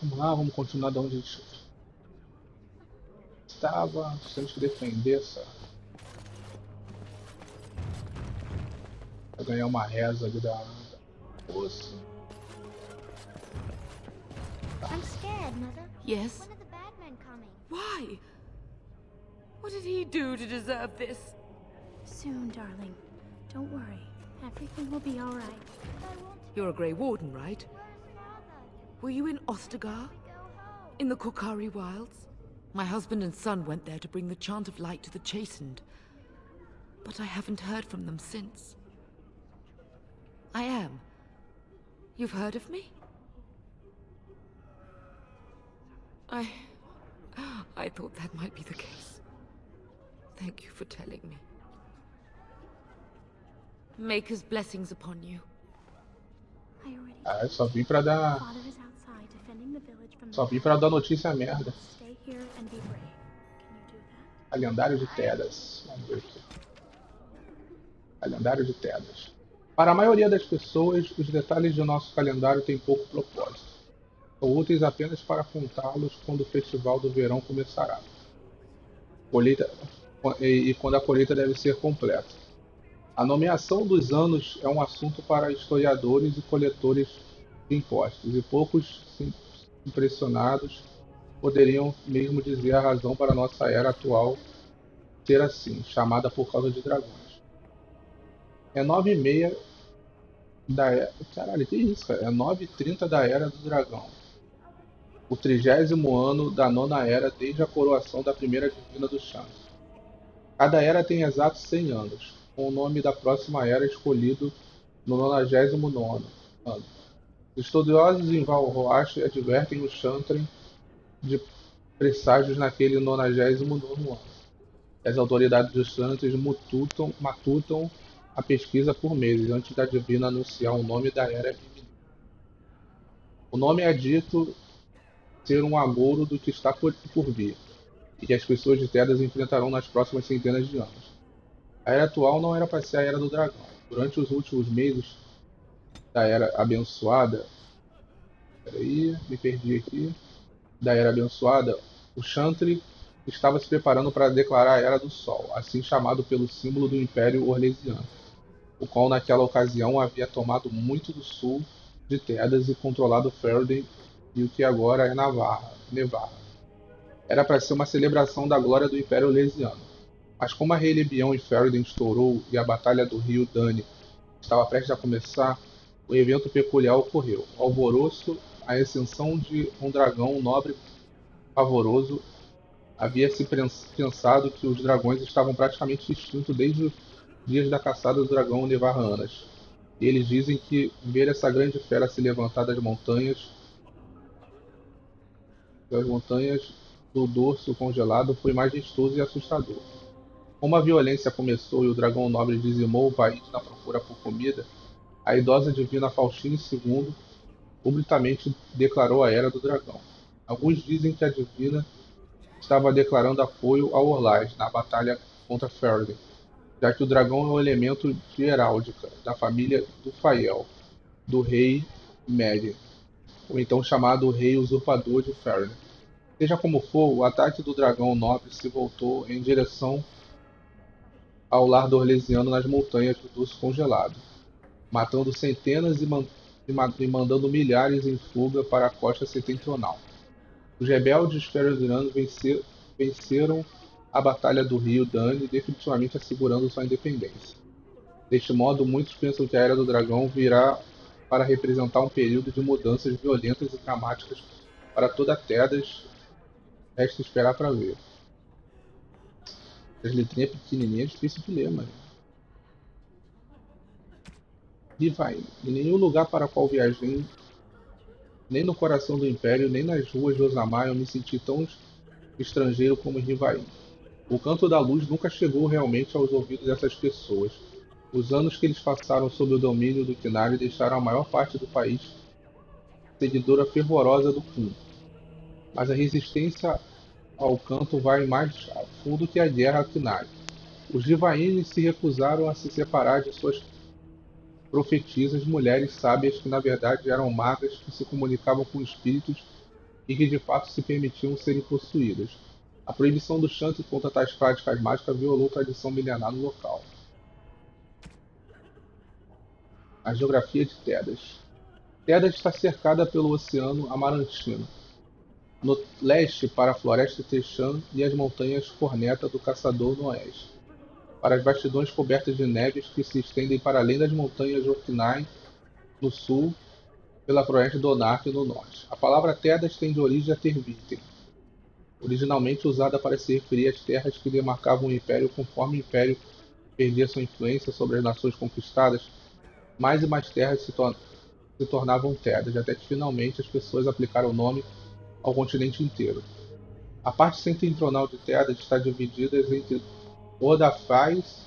Vamos lá, vamos continuar de onde a gente estava. Temos que defender essa. Pra ganhar uma reza ali da moça. I'm scared, Mother. Yes? One of the bad men coming. Why? What did he do to deserve this? Soon, darling. Don't worry. Everything will be all right. But I won't. You're a Grey Warden, right? Where's Father? Were you in Ostagar? Go home. In the Kokari Wilds? My husband and son went there to bring the chant of light to the chastened. But I haven't heard from them since. I am. You've heard of me? I thought that might be the case. Thank you for telling me. Maker's blessings upon you. I already. Ah, eu só vim pra dar. Father is outside defending the village from the. Só vim pra dar notícia merda. Stay here and be brave. Can you do that? Calendário de Tedas. Vamos ver aqui. Calendário de Tedas. Para a maioria das pessoas, os detalhes de nosso calendário têm pouco propósito. São úteis apenas para contá-los quando o festival do verão começará. Colheita, e quando a colheita deve ser completa. A nomeação dos anos é um assunto para historiadores e coletores de impostos, e poucos impressionados poderiam mesmo dizer a razão para nossa era atual ser assim, chamada por causa de dragões. É 9h30 da era. Caralho, que isso, cara? É 9h30 da Era do Dragão. O 30º ano da nona era desde a coroação da primeira divina do Shan. Cada era tem exatos 100 anos, com o nome da próxima era escolhido no 99º ano. Os estudiosos em Valroache advertem o Chantren de presságios naquele 99º ano. As autoridades dos Chantren matutam a pesquisa por meses antes da divina anunciar o nome da era feminina. O nome é dito ser um agouro do que está por vir, e que as pessoas de Tedas enfrentarão nas próximas centenas de anos. A era atual não era para ser a Era do Dragão. Durante os últimos meses da Era Abençoada... Peraí, me perdi aqui. Da Era Abençoada, o Chantry estava se preparando para declarar a Era do Sol, assim chamado pelo símbolo do Império Orlesiano, o qual naquela ocasião havia tomado muito do sul de Tedas e controlado Ferden e o que agora é Nevarra. Era para ser uma celebração da glória do Império Orlesiano. Mas como a rebelião em Ferden estourou e a Batalha do Rio Dani estava prestes a começar, o evento peculiar ocorreu. O alvoroço, a ascensão de um dragão nobre pavoroso, havia-se pensado que os dragões estavam praticamente extintos desde os dias da caçada do dragão Nevarranas. E eles dizem que ver essa grande fera se levantar das montanhas do dorso congelado foi majestoso e assustador. Como a violência começou e o dragão nobre dizimou o país na procura por comida, a idosa divina Faustine II publicamente declarou a Era do Dragão. Alguns dizem que a divina estava declarando apoio a Orlais na batalha contra Ferden, já que o dragão é um elemento de heráldica da família do Fael, do rei Meryn, ou então chamado Rei Usurpador de Ferden. Seja como for, o ataque do dragão nobre se voltou em direção ao lar do Orlesiano nas montanhas do Urso Congelado, matando centenas e mandando milhares em fuga para a costa setentrional. Os rebeldes ferodianos venceram a Batalha do Rio Dani, definitivamente assegurando sua independência. Deste modo, muitos pensam que a Era do Dragão virá para representar um período de mudanças violentas e dramáticas para toda Tedas. Resta esperar para ver. As letrinhas pequenininhas é difícil de ler, mano. Rivaim. Em nenhum lugar para qual viajei, nem no coração do Império, nem nas ruas de Osamar, eu me senti tão estrangeiro como em Rivaim. O canto da luz nunca chegou realmente aos ouvidos dessas pessoas. Os anos que eles passaram sob o domínio do Qunari deixaram a maior parte do país seguidora fervorosa do Kun. Mas a resistência ao canto vai mais a fundo que a guerra a Qunari. Os Rivaínes se recusaram a se separar de suas profetisas, mulheres sábias que na verdade eram magas que se comunicavam com espíritos e que de fato se permitiam serem possuídas. A proibição do chantre contra tais práticas mágicas violou a tradição milenar no local. A geografia de Tedas. Tedas está cercada pelo Oceano Amarantino, no leste para a Floresta Texan e as montanhas Corneta do Caçador no oeste, para as vastidões cobertas de neves que se estendem para além das montanhas Orkney no sul, pela Floresta do Onark no norte. A palavra Tedas tem de origem a Terviten, originalmente usada para se referir às terras que demarcavam o Império. Conforme o Império perdia sua influência sobre as nações conquistadas, mais e mais terras se tornavam Tedas, até que finalmente as pessoas aplicaram o nome ao continente inteiro. A parte setentrional de Tedas está dividida entre Odafais,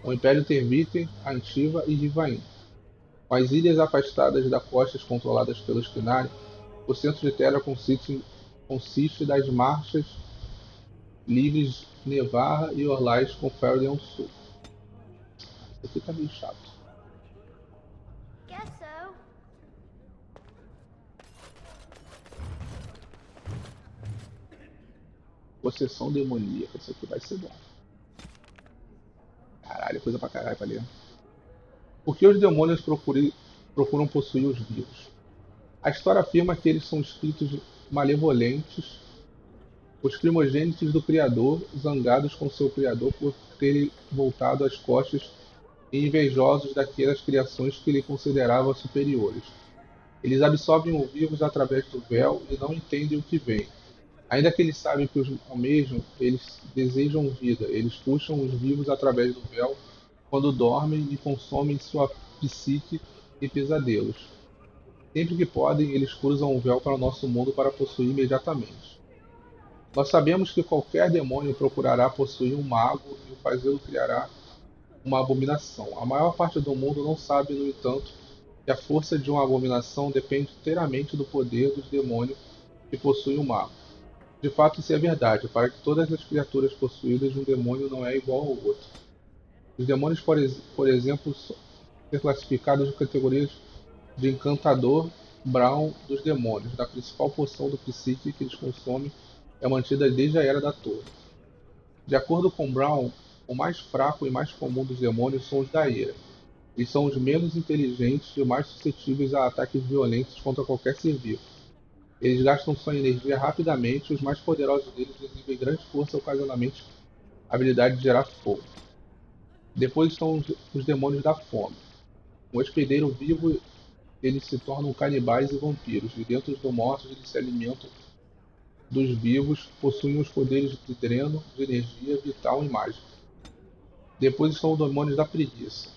o Império Terviten, Antiva e Rivain. Com as ilhas afastadas das costas controladas pelos Qunari, o centro de Tedas consiste das marchas livres Nevarra e Orlais com Ferelden ao sul. Isso aqui tá meio chato. Guess so. Possessão demoníaca, isso aqui vai ser bom. Caralho, coisa pra caralho pra ler. Por que os demônios procuram possuir os vivos? A história afirma que eles são espíritos malevolentes, os primogênitos do Criador, zangados com seu Criador por terem voltado as costas e invejosos daquelas criações que lhe considerava superiores. Eles absorvem os vivos através do véu e não entendem o que vem. Ainda que eles sabem que os almejam, eles desejam vida. Eles puxam os vivos através do véu quando dormem e consomem sua psique e pesadelos. Sempre que podem, eles cruzam o véu para o nosso mundo para possuir imediatamente. Nós sabemos que qualquer demônio procurará possuir um mago e o fazê-lo criará uma abominação. A maior parte do mundo não sabe, no entanto, que a força de uma abominação depende inteiramente do poder dos demônios que possuem o mago. De fato, isso é verdade. Para que todas as criaturas possuídas, um demônio não é igual ao outro. Os demônios, por exemplo, ser classificados em categorias de encantador Brown dos demônios. Da principal porção do psique que eles consomem é mantida desde a Era da Torre. De acordo com Brown, o mais fraco e mais comum dos demônios são os da ira. Eles são os menos inteligentes e mais suscetíveis a ataques violentos contra qualquer ser vivo. Eles gastam sua energia rapidamente e os mais poderosos deles exibem grande força e ocasionalmente a habilidade de gerar fogo. Depois estão os demônios da fome. Um hospedeiro vivo, eles se tornam canibais e vampiros, e dentro dos mortos eles se alimentam dos vivos, possuem os poderes de dreno, de energia, vital e mágica. Depois estão os demônios da preguiça.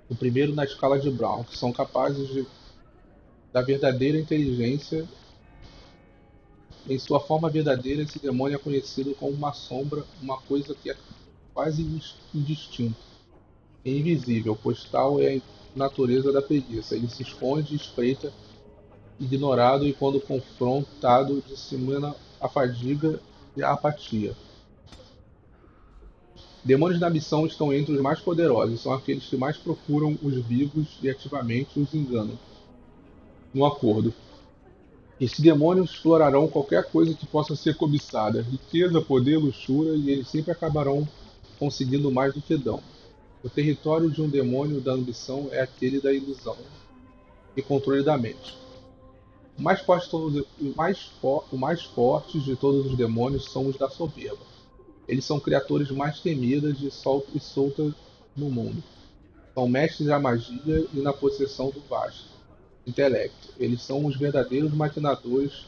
O primeiro na escala de Brown, que são capazes da verdadeira inteligência. Em sua forma verdadeira, esse demônio é conhecido como uma sombra, uma coisa que é quase indistinta e invisível, pois tal é a natureza da preguiça. Ele se esconde, espreita, ignorado e, quando confrontado, dissemina a fadiga e a apatia. Demônios da missão estão entre os mais poderosos, são aqueles que mais procuram os vivos e ativamente os enganam. No acordo. Esses demônios explorarão qualquer coisa que possa ser cobiçada, riqueza, poder, luxúria, e eles sempre acabarão conseguindo mais do que dão. O território de um demônio da ambição é aquele da ilusão e controle da mente. O mais fortes de todos os demônios são os da soberba. Eles são criaturas mais temidas e soltas no mundo. São mestres da magia e na possessão do vasto intelecto. Eles são os verdadeiros maquinadores.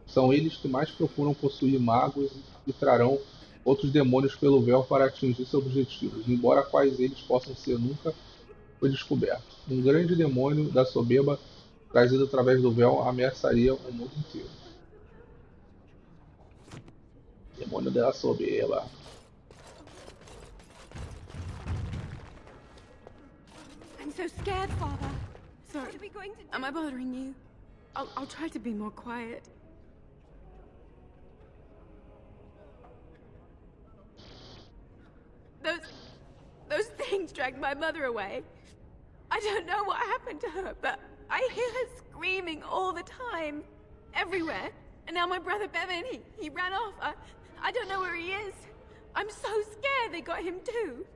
São eles que mais procuram possuir magos e trarão outros demônios pelo véu para atingir seus objetivos, embora quais eles possam ser nunca foi descoberto. Um grande demônio da soberba trazido através do véu ameaçaria o mundo inteiro. Demônio da soberba. I'm so scared, Father. Sorry. What are we going to do? Am I bothering you? I'll try to be more quiet. Those things dragged my mother away. I don't know what happened to her, but I hear her screaming all the time. everywhere. And now my brother Bevan, he ran off. I don't know where he is. I'm so scared they got him too.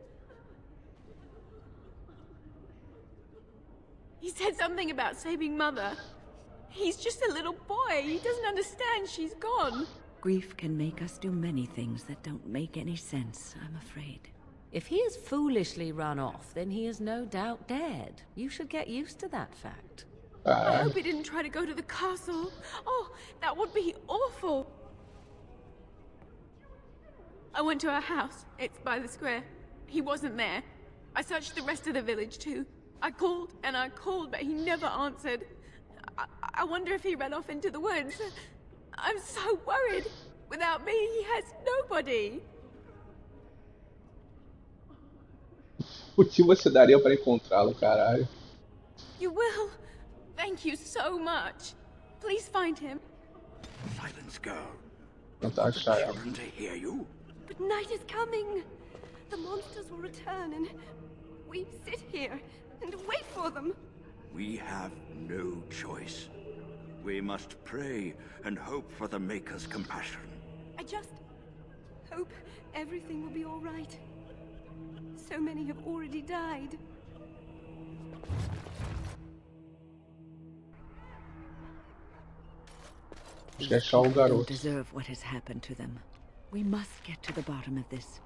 He said something about saving Mother. He's just a little boy. He doesn't understand she's gone. Grief can make us do many things that don't make any sense, I'm afraid. If he has foolishly run off, then he is no doubt dead. You should get used to that fact. I hope he didn't try to go to the castle. Oh, that would be awful. I went to our house. It's by the square. He wasn't there. I searched the rest of the village too. I called and I called, but he never answered. I wonder if he ran off into the woods. I'm so worried. Without me, he has nobody. O que você daria para encontrá-lo, caralho? You will. Thank you so much. Please find him. Silence, girl. Tentar achar ela. Children to hear you. But night is coming. The monsters will return and we sit here and wait for them. We have no choice. We must pray and hope for the Maker's compassion. I just hope everything will be all right. So many have already died. Deixar o Don't garoto. deserve what has happened to them. We must get to the bottom of this.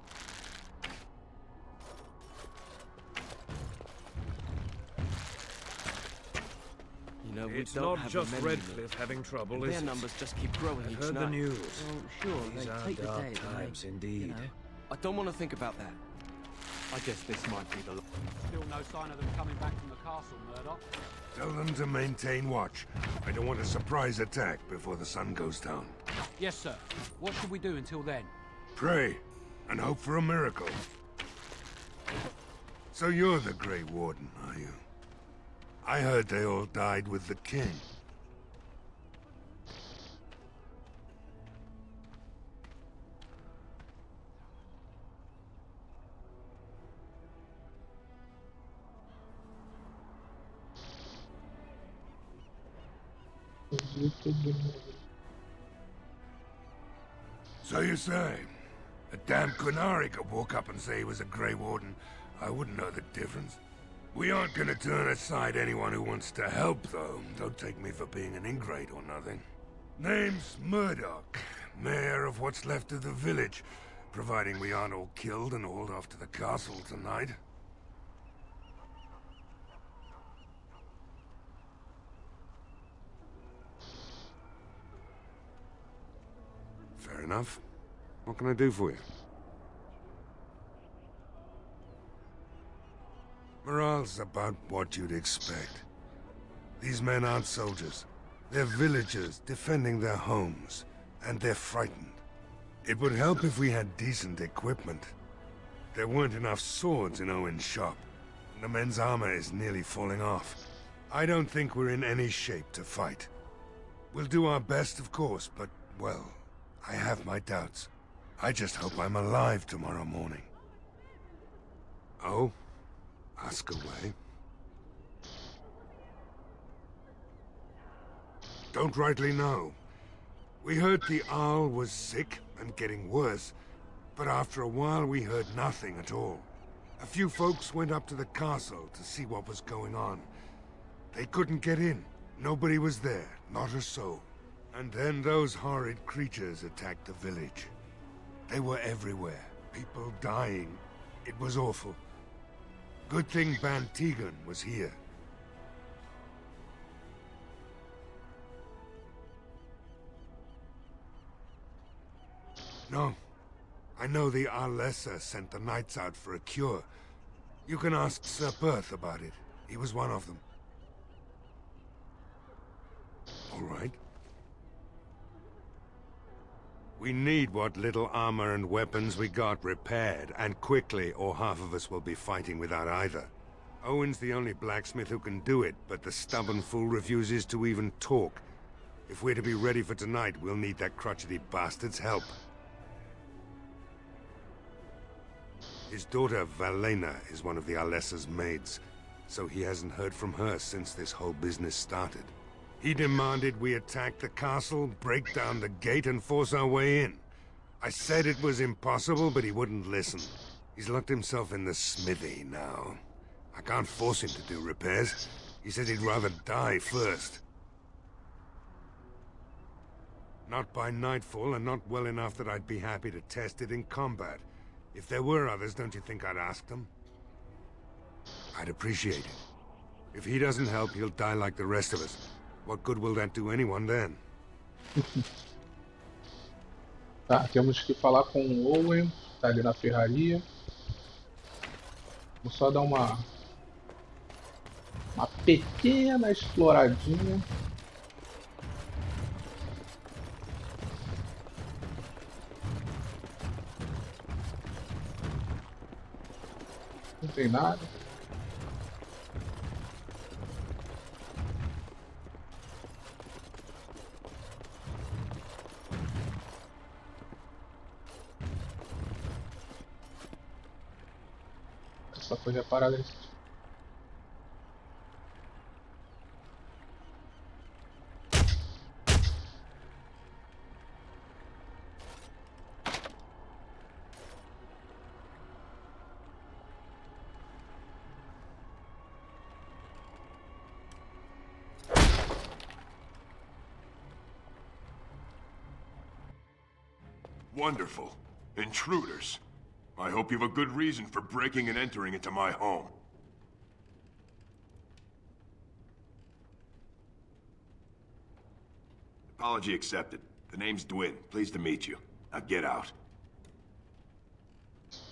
You know, It's not just Redcliffe having trouble, is their it? numbers just keep growing I've each heard night. the news. Well, sure, These they are take the dark day, but times they, indeed. you know. I don't want to think about that. I guess this might be the... Still no sign of them coming back from the castle, Murdoch. Tell them to maintain watch. I don't want a surprise attack before the sun goes down. Yes, sir. What should we do until then? Pray, and hope for a miracle. So you're the Grey Warden, are you? I heard they all died with the king. So you say? A damn Qunari could walk up and say he was a Grey Warden. I wouldn't know the difference. We aren't gonna turn aside anyone who wants to help, though. Don't take me for being an ingrate or nothing. Name's Murdoch, mayor of what's left of the village, providing we aren't all killed and hauled off to the castle tonight. Fair enough. What can I do for you? Morale's about what you'd expect. These men aren't soldiers. They're villagers defending their homes, and they're frightened. It would help if we had decent equipment. There weren't enough swords in Owen's shop, and the men's armor is nearly falling off. I don't think we're in any shape to fight. We'll do our best, of course, but, well, I have my doubts. I just hope I'm alive tomorrow morning. Oh? Ask away. Don't rightly know. We heard the Arl was sick and getting worse, but after a while we heard nothing at all. A few folks went up to the castle to see what was going on. They couldn't get in. Nobody was there, not a soul. And then those horrid creatures attacked the village. They were everywhere, people dying. It was awful. Good thing Ban Tegan was here. No. I know the Arlessa sent the knights out for a cure. You can ask Sir Perth about it. He was one of them. All right. We need what little armor and weapons we got repaired, and quickly, or half of us will be fighting without either. Owen's the only blacksmith who can do it, but the stubborn fool refuses to even talk. If we're to be ready for tonight, we'll need that crotchety bastard's help. His daughter, Valena, is one of the Alessa's maids, so he hasn't heard from her since this whole business started. He demanded we attack the castle, break down the gate, and force our way in. I said it was impossible, but he wouldn't listen. He's locked himself in the smithy now. I can't force him to do repairs. He said he'd rather die first. Not by nightfall, and not well enough that I'd be happy to test it in combat. If there were others, don't you think I'd ask them? I'd appreciate it. If he doesn't help, he'll die like the rest of us. What good will that do anyone then? Tá, temos que falar com o Owen, tá ali na ferraria. Vou só dar uma pequena exploradinha. Não tem nada. Essa foi reparada. Wonderful. Intruders. I hope you have a good reason for breaking and entering into my home. Apology accepted. The name's Dwin. Pleased to meet you. Now get out.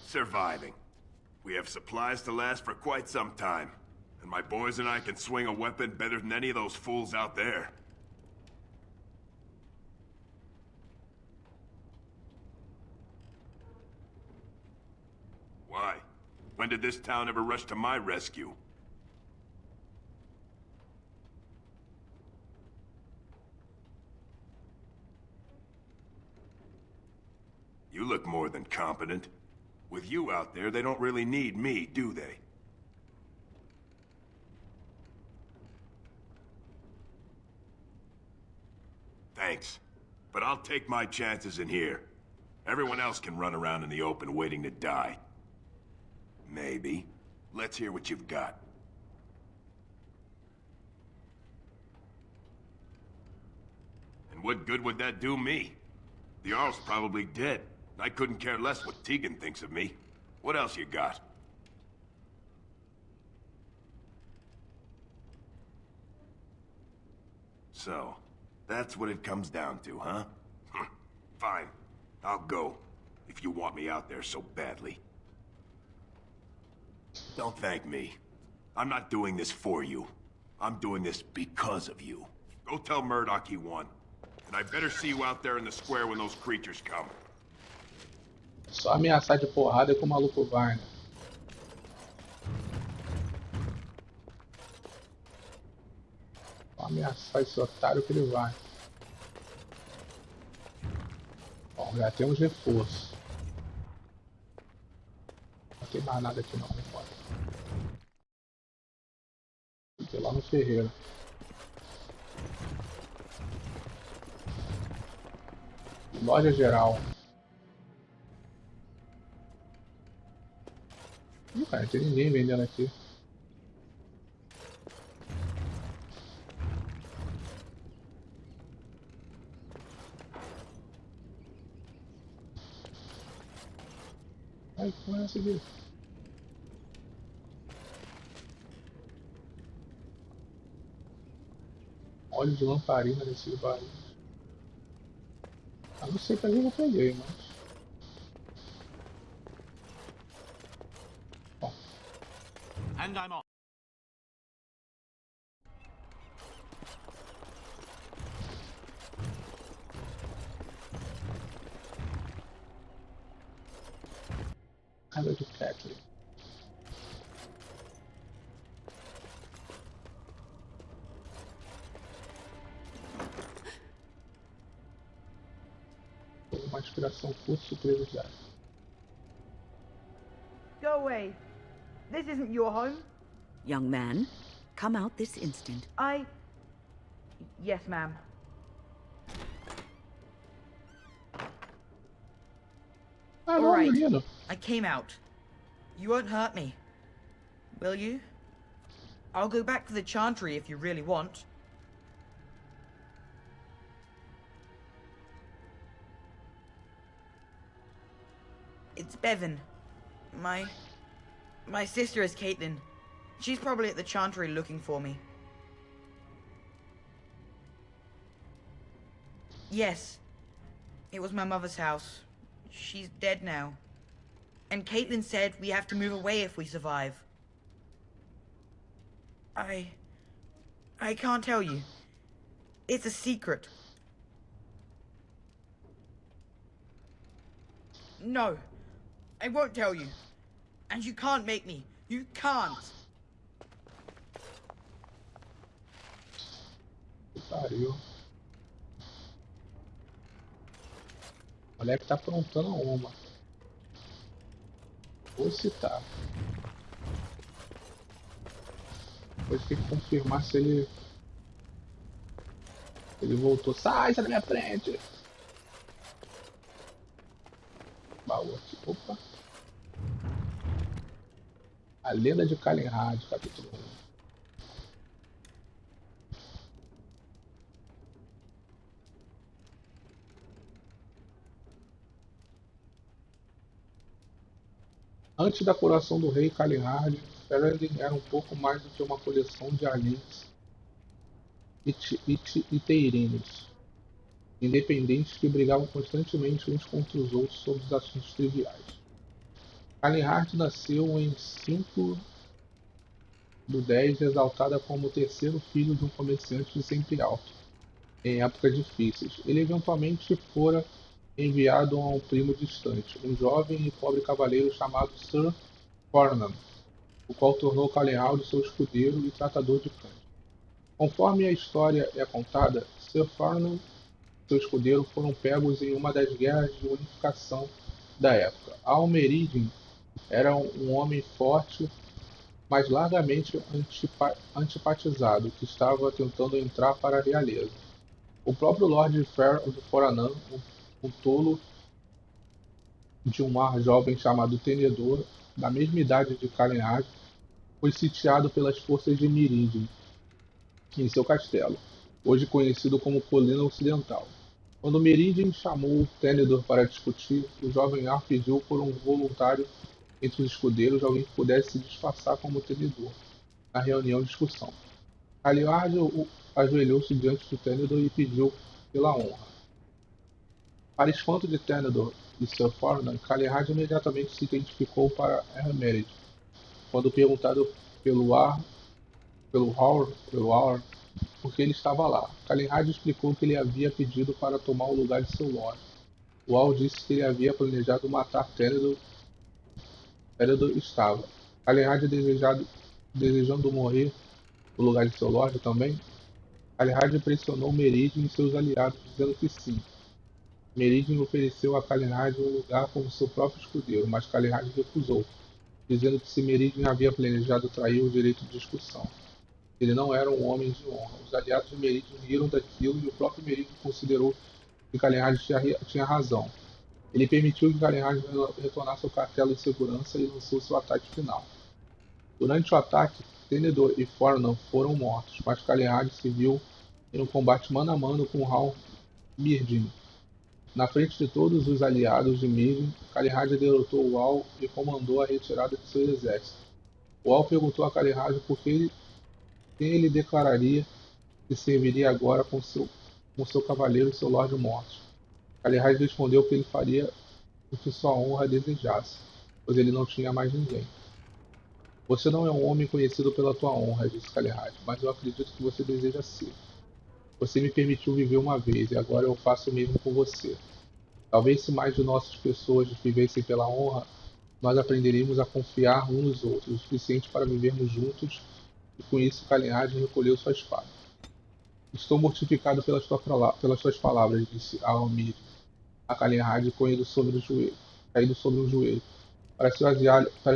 Surviving. We have supplies to last for quite some time. And my boys and I can swing a weapon better than any of those fools out there. Why? When did this town ever rush to my rescue? You look more than competent. With you out there, they don't really need me, do they? Thanks. But I'll take my chances in here. Everyone else can run around in the open waiting to die. Maybe. Let's hear what you've got. And what good would that do me? The Jarl's probably dead. I couldn't care less what Tegan thinks of me. What else you got? So, that's what it comes down to, huh? Fine. I'll go. If you want me out there so badly. Don't thank me. I'm not doing this for you. I'm doing this because of you. Go tell Murdoch he won. And I better see you out there in the square when those creatures come. Só ameaçar de porrada que o maluco vai, né? Só ameaçar esse otário que ele vai. Bom, já temos reforço. Não tem mais nada aqui não, não pode. Fiquei lá no ferreiro. Loja geral. Ih, cara, não tem ninguém vendendo aqui. Ai, que porra é essa aqui? Óleo de lamparina nesse barulho. Eu não sei pra que eu peguei, mas... Bom. And I'm on. Hello to Catholic. Uma inspiração curta e superioridade. Go away. This isn't your home. Young man, come out this instant. Yes, ma'am. Ah, não, Alright, menino. I came out. You won't hurt me, will you? I'll go back to the Chantry if you really want. It's Bevan. My sister is Caitlin. She's probably at the Chantry looking for me. Yes. It was my mother's house. She's dead now. And Caitlin said we have to move away if we survive. I can't tell you. It's a secret. No. I won't tell you. And you can't make me. You can't. Pariu. O moleque tá aprontando uma. Vou citar. Depois tem que confirmar se ele... Ele voltou. Sai da minha frente! Baú aqui. Opa. A Lenda de Calenhard, capítulo 1. Antes da coroação do rei Calenhard, Ferelden era um pouco mais do que uma coleção de alins e teirinos, independentes que brigavam constantemente uns contra os outros sobre os assuntos triviais. Calenhard nasceu em 5/10, exaltada como o terceiro filho de um comerciante de sempre alto, em épocas difíceis. Ele eventualmente fora enviado a um primo distante, um jovem e pobre cavaleiro chamado Sir Fornan, o qual tornou Calenhard seu escudeiro e tratador de cães. Conforme a história é contada, Sir Fornan e seu escudeiro foram pegos em uma das guerras de unificação da época. Almeridin era um homem forte, mas largamente antipatizado, que estava tentando entrar para a realeza. O próprio Lord Foranan, um tolo de um ar jovem chamado Tenedor, da mesma idade de Calenhard, foi sitiado pelas forças de Mirindin em seu castelo, hoje conhecido como Colina Ocidental. Quando Mirindin chamou Tenedor para discutir, o jovem Ar pediu por um voluntário entre os escudeiros, alguém que pudesse se disfarçar como Tenedor na reunião de discussão. Calenhard ajoelhou-se diante de Tenedor e pediu pela honra. Para espanto de Tenedor e Sir Fornan, Calenhard imediatamente se identificou para Hermerid. Quando perguntado pelo Aur por que ele estava lá, Calenhard explicou que ele havia pedido para tomar o lugar de seu Lord. O Aur disse que ele havia planejado matar Tenedor. Tenedor estava. Calenhard desejando morrer no lugar de seu Lord também. Calenhard pressionou Meridin e seus aliados, dizendo que sim. Meridin ofereceu a Calenhard um lugar como seu próprio escudeiro, mas Calenhard recusou, dizendo que se Meridin havia planejado trair o direito de discussão. Ele não era um homem de honra. Os aliados de Meridin riram daquilo e o próprio Meridin considerou que Calenhard tinha razão. Ele permitiu que Calenhard retornasse ao castelo em segurança e lançou seu ataque final. Durante o ataque, Tenedor e Fornan foram mortos, mas Calenhard se viu em um combate mano a mano com Hal Mirdin. Na frente de todos os aliados de Mirdin, Calenhard derrotou o Al e comandou a retirada de seu exército. O Al perguntou a Calenhard por quem ele declararia que serviria agora com seu cavaleiro e seu Lorde mortos. Calenhard respondeu que ele faria o que sua honra desejasse, pois ele não tinha mais ninguém. Você não é um homem conhecido pela tua honra, disse Calenhard, mas eu acredito que você deseja ser. Você me permitiu viver uma vez e agora eu faço o mesmo com você. Talvez se mais de nossas pessoas vivessem pela honra, nós aprenderíamos a confiar uns nos outros o suficiente para vivermos juntos, e com isso Calenhard recolheu sua espada. Estou mortificado pelas tuas palavras, disse Almir a Calenhard caído sobre um joelho. Para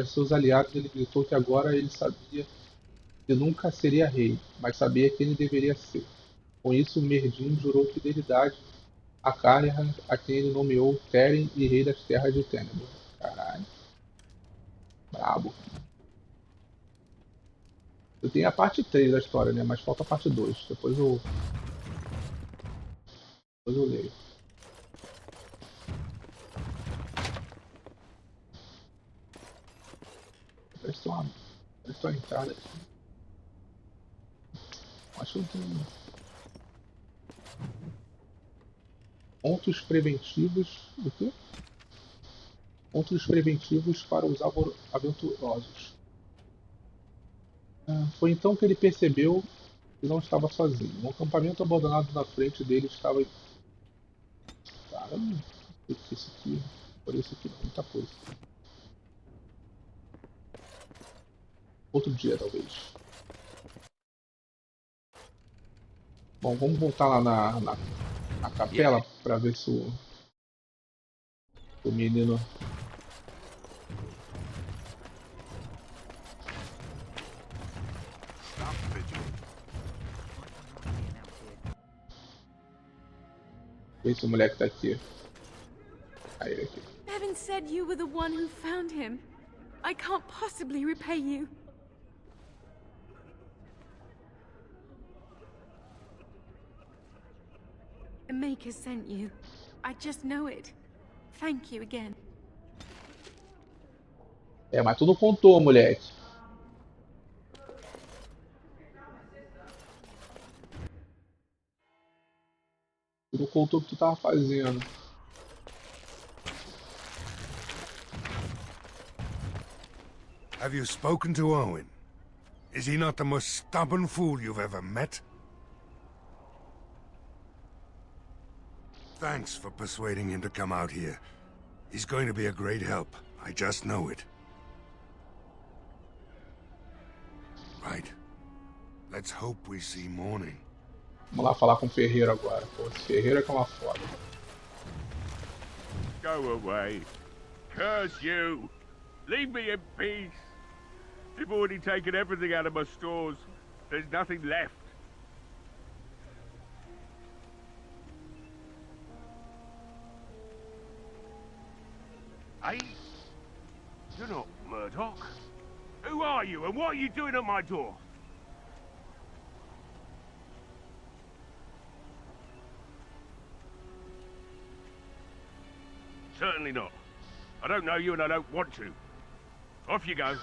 seus aliados ele gritou que agora ele sabia que nunca seria rei, mas sabia quem ele deveria ser. Com isso, Merdin jurou fidelidade a Callahan, a quem ele nomeou Teren e rei das terras de Tenebrous. Caralho. Brabo. Eu tenho a parte 3 da história, né? Mas falta a parte 2. Depois eu leio. Parece uma entrada aqui. Acho que tem pontos preventivos. O quê? Pontos preventivos para os aventurosos. Foi então que ele percebeu que não estava sozinho. Um acampamento abandonado na frente dele estava. Caramba, o que é isso aqui? Por isso aqui, muita coisa. Outro dia, talvez. Bom, vamos voltar lá na capela para ver se o menino. Vê se o moleque tá aqui. Aí ele aqui. Bevan said you were the one who found him. I can't possibly repay you. The Maker sent you. I just know it. Thank you again. Mas tu não contou, moleque. Tu não contou o que tu tava fazendo. Have you spoken to Owen? Is he not the most stubborn fool you've ever met? Thanks for persuading him to come out here. He's going to be a great help. I just know it. Right. Let's hope we see morning. Vamos lá falar com o Ferreiro agora. Pô, esse Ferreiro é que é uma foda. Go away. Curse you. Leave me in peace. You've already taken everything out of my stores. There's nothing left. Hey? You're not Murdoch. Who are you and what are you doing at my door? Certainly not. I don't know you and I don't want to. Off you go.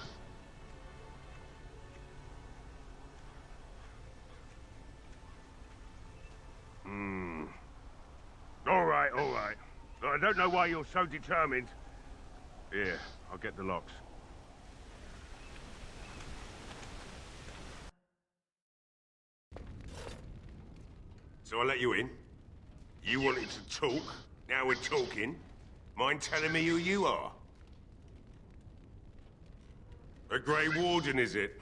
All right, all right. I don't know why you're so determined. Here, I'll get the locks. So I let you in. You wanted to talk. Now we're talking. Mind telling me who you are? A Grey Warden, is it?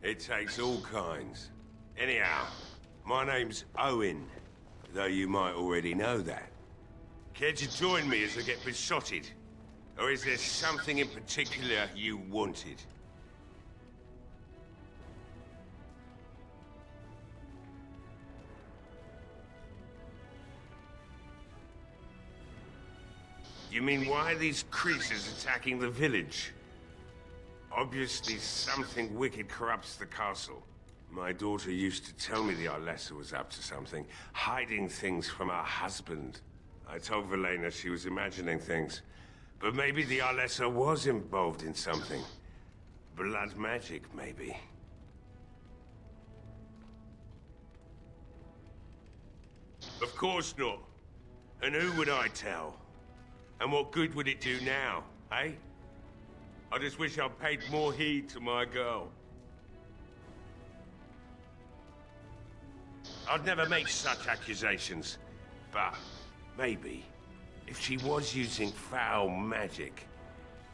It takes all kinds. Anyhow, my name's Owen, though you might already know that. Care to join me as I get besotted? Or is there something in particular you wanted? You mean why are these creatures attacking the village? Obviously something wicked corrupts the castle. My daughter used to tell me the Arlessa was up to something, hiding things from her husband. I told Velena she was imagining things. But maybe the Arlessa was involved in something. Blood magic, maybe. Of course not. And who would I tell? And what good would it do now, eh? I just wish I'd paid more heed to my girl. I'd never make such accusations, but maybe, if she was using foul magic,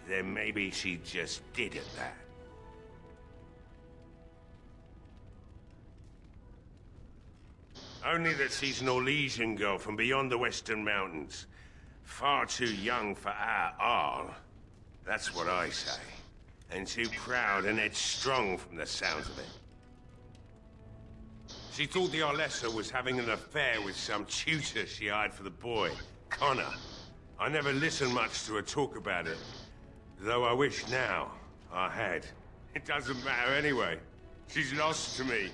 then maybe she just did at that. Only that she's an Orlesian girl from beyond the Western Mountains. Far too young for our Arl. That's what I say. And too proud and headstrong from the sounds of it. She thought the Arlessa was having an affair with some tutor she hired for the boy, Connor. I never listened much to her talk about it, though I wish now I had. It doesn't matter anyway. She's lost to me,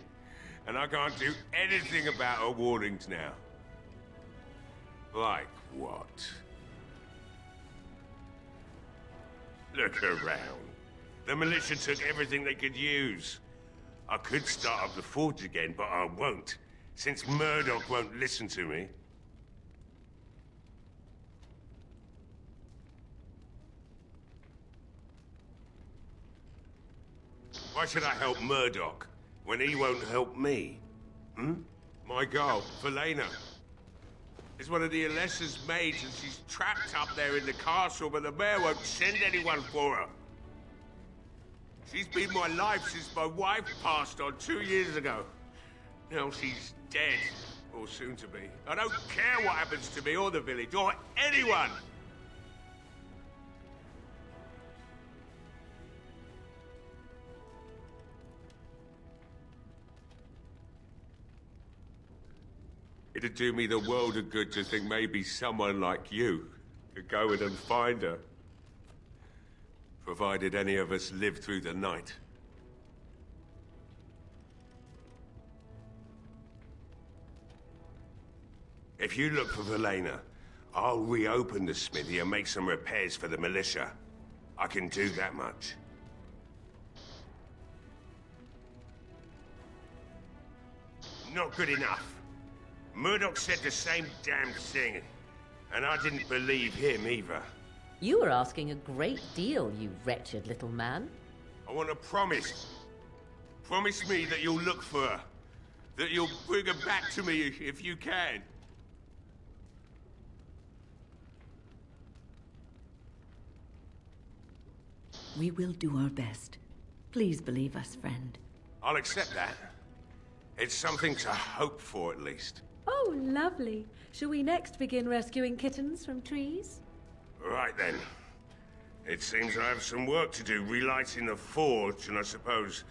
and I can't do anything about her warnings now. Like what? Look around. The militia took everything they could use. I could start up the forge again, but I won't, since Murdoch won't listen to me. Why should I help Murdoch when he won't help me? My girl, Velena, is one of the Alessa's maids, and she's trapped up there in the castle, but the mayor won't send anyone for her. She's been my life since my wife passed on 2 years ago. Now she's dead, or soon to be. I don't care what happens to me or the village, or anyone! It'd do me the world of good to think maybe someone like you could go in and find her. Provided any of us live through the night. If you look for Velena, I'll reopen the smithy and make some repairs for the militia. I can do that much. Not good enough. Murdoch said the same damn thing, and I didn't believe him either. You were asking a great deal, you wretched little man. I want a promise. Promise me that you'll look for her. That you'll bring her back to me if you can. We will do our best. Please believe us, friend. I'll accept that. It's something to hope for, at least. Oh, lovely. Shall we next begin rescuing kittens from trees? Right then. It seems I have some work to do relighting the forge, and I suppose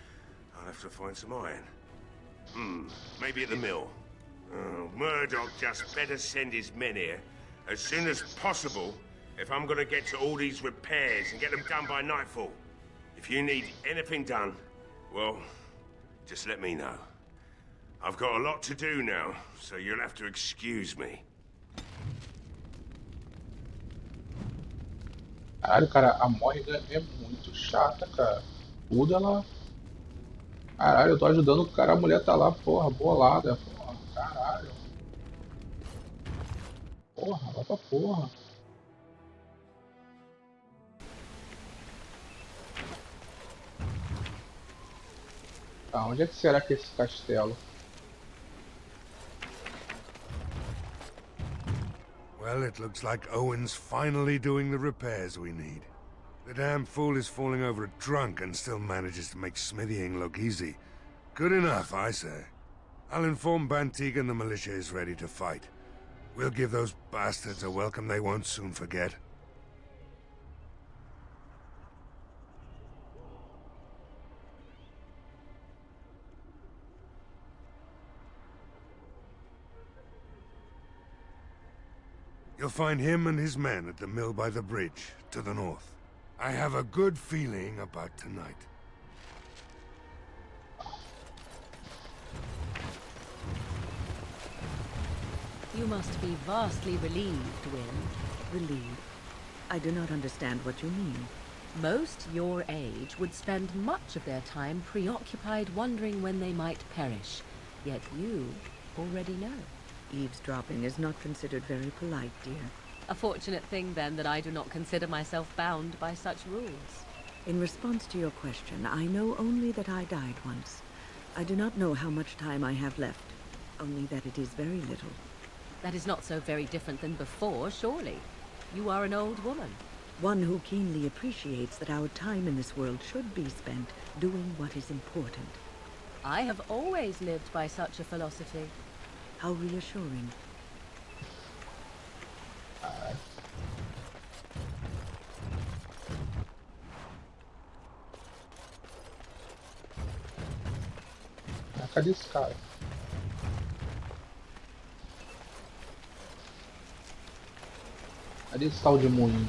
I'll have to find some iron. Maybe at the mill. Oh, Murdoch just better send his men here as soon as possible if I'm gonna get to all these repairs and get them done by nightfall. If you need anything done, well, just let me know. I've got a lot to do now, so you'll have to excuse me. Caralho, cara, a Morrigan é muito chata, cara. Tudo ela... Caralho, eu tô ajudando o cara, a mulher tá lá, porra, bolada. Porra, caralho. Porra, vai pra porra. Tá, onde é que será que é esse castelo? Well, it looks like Owen's finally doing the repairs we need. The damn fool is falling over a drunk and still manages to make smithying look easy. Good enough, I say. I'll inform Bantigan the militia is ready to fight. We'll give those bastards a welcome they won't soon forget. You'll find him and his men at the mill by the bridge, to the north. I have a good feeling about tonight. You must be vastly relieved, Wynne. Relieved? I do not understand what you mean. Most your age would spend much of their time preoccupied wondering when they might perish. Yet you already know. Eavesdropping is not considered very polite, dear. A fortunate thing, then, that I do not consider myself bound by such rules. In response to your question, I know only that I died once. I do not know how much time I have left, only that it is very little. That is not so very different than before, surely. You are an old woman. One who keenly appreciates that our time in this world should be spent doing what is important. I have always lived by such a philosophy. How reassuring. Cadê esse cara? Cadê esse tal de moinho?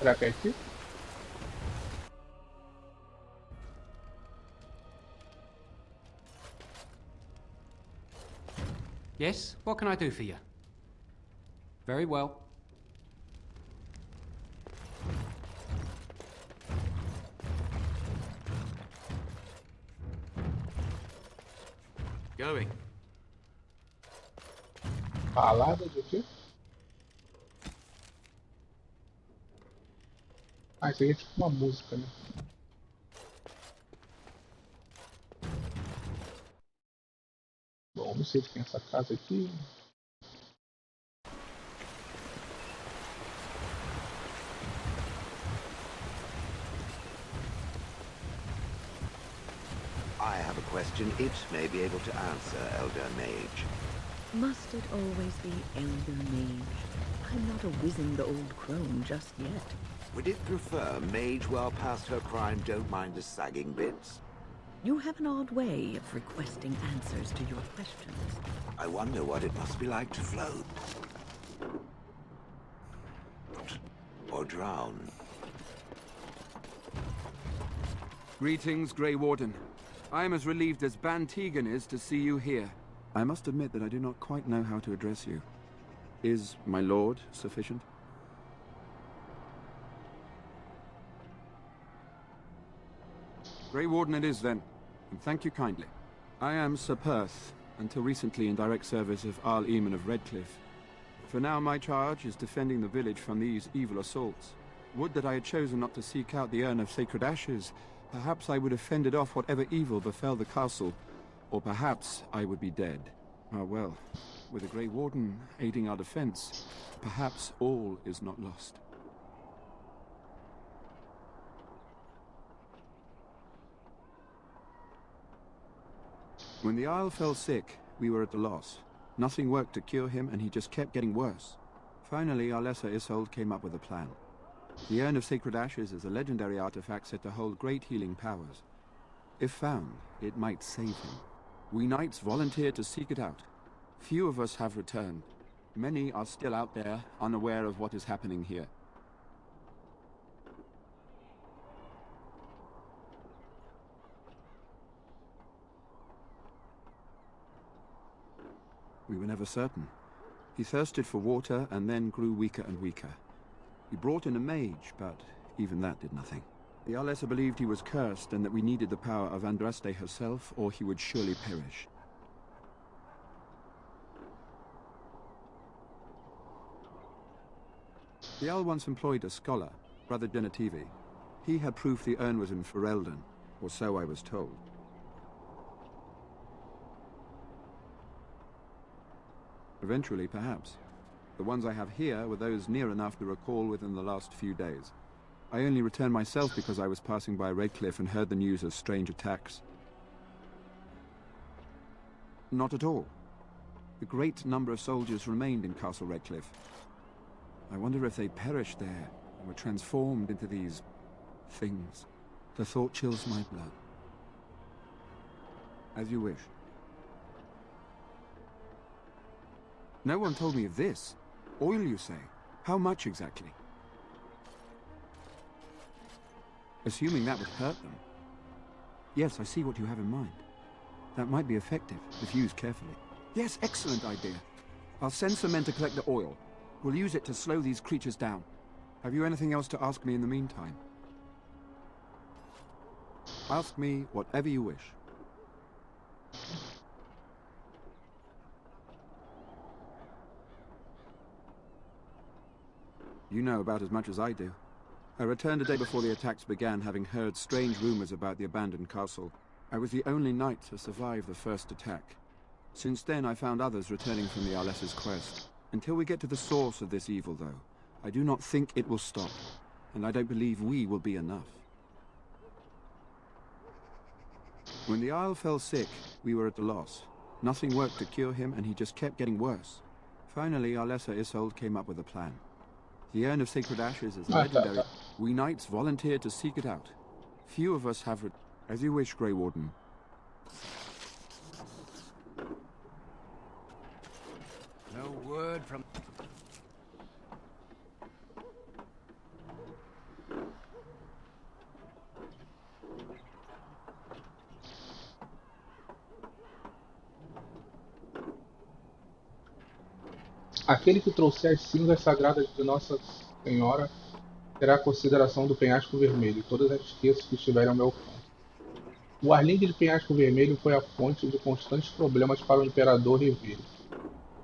Será que é aqui? Yes, what can I do for you? Very well. Going. Balada de quê? Ah, isso aí é tipo uma música, né? Bom, não sei se tem essa casa aqui. I have a question it may be able to answer, Elder Mage. Must it always be Elder Mage? I'm not a wizened old crone just yet. Would it prefer Mage well past her prime don't mind the sagging bits? You have an odd way of requesting answers to your questions. I wonder what it must be like to float. Or drown. Greetings, Grey Warden. I am as relieved as Ban Tegan is to see you here. I must admit that I do not quite know how to address you. Is my lord sufficient? Grey Warden it is then, and thank you kindly. I am Sir Perth, until recently in direct service of Arl Eamon of Redcliffe. For now my charge is defending the village from these evil assaults. Would that I had chosen not to seek out the urn of sacred ashes. Perhaps I would have fended off whatever evil befell the castle, or perhaps I would be dead. Ah well, with a Grey Warden aiding our defense, perhaps all is not lost. When the Isle fell sick, we were at a loss. Nothing worked to cure him, and he just kept getting worse. Finally, our lesser Isolde came up with a plan. The Urn of Sacred Ashes is a legendary artifact said to hold great healing powers. If found, it might save him. We knights volunteered to seek it out. Few of us have returned. Many are still out there, unaware of what is happening here. We were never certain. He thirsted for water and then grew weaker and weaker. We brought in a mage, but even that did nothing. The Arlessa believed he was cursed and that we needed the power of Andraste herself, or he would surely perish. The Jarl once employed a scholar, Brother Genetivi. He had proof the urn was in Ferelden, or so I was told. Eventually, perhaps. The ones I have here were those near enough to recall within the last few days. I only returned myself because I was passing by Redcliffe and heard the news of strange attacks. Not at all. A great number of soldiers remained in Castle Redcliffe. I wonder if they perished there and were transformed into these things. The thought chills my blood. As you wish. No one told me of this. Oil, you say? How much exactly? Assuming that would hurt them. Yes, I see what you have in mind. That might be effective, if used carefully. Yes, excellent idea. I'll send some men to collect the oil. We'll use it to slow these creatures down. Have you anything else to ask me in the meantime? Ask me whatever you wish. You know about as much as I do. I returned a day before the attacks began, having heard strange rumors about the abandoned castle. I was the only knight to survive the first attack. Since then, I found others returning from the Arlessa's quest. Until we get to the source of this evil, though, I do not think it will stop. And I don't believe we will be enough. When the Isle fell sick, we were at a loss. Nothing worked to cure him, and he just kept getting worse. Finally, Arlessa Isolde came up with a plan. The Urn of Sacred Ashes is legendary. We knights volunteered to seek it out. Few of us have... As you wish, Grey Warden. No word from... Aquele que trouxer as cinzas sagradas de Nossa Senhora terá a consideração do Penhasco Vermelho e todas as riquezas que estiverem ao meu alcance. O Arlingue de Penhasco Vermelho foi a fonte de constantes problemas para o Imperador Revere.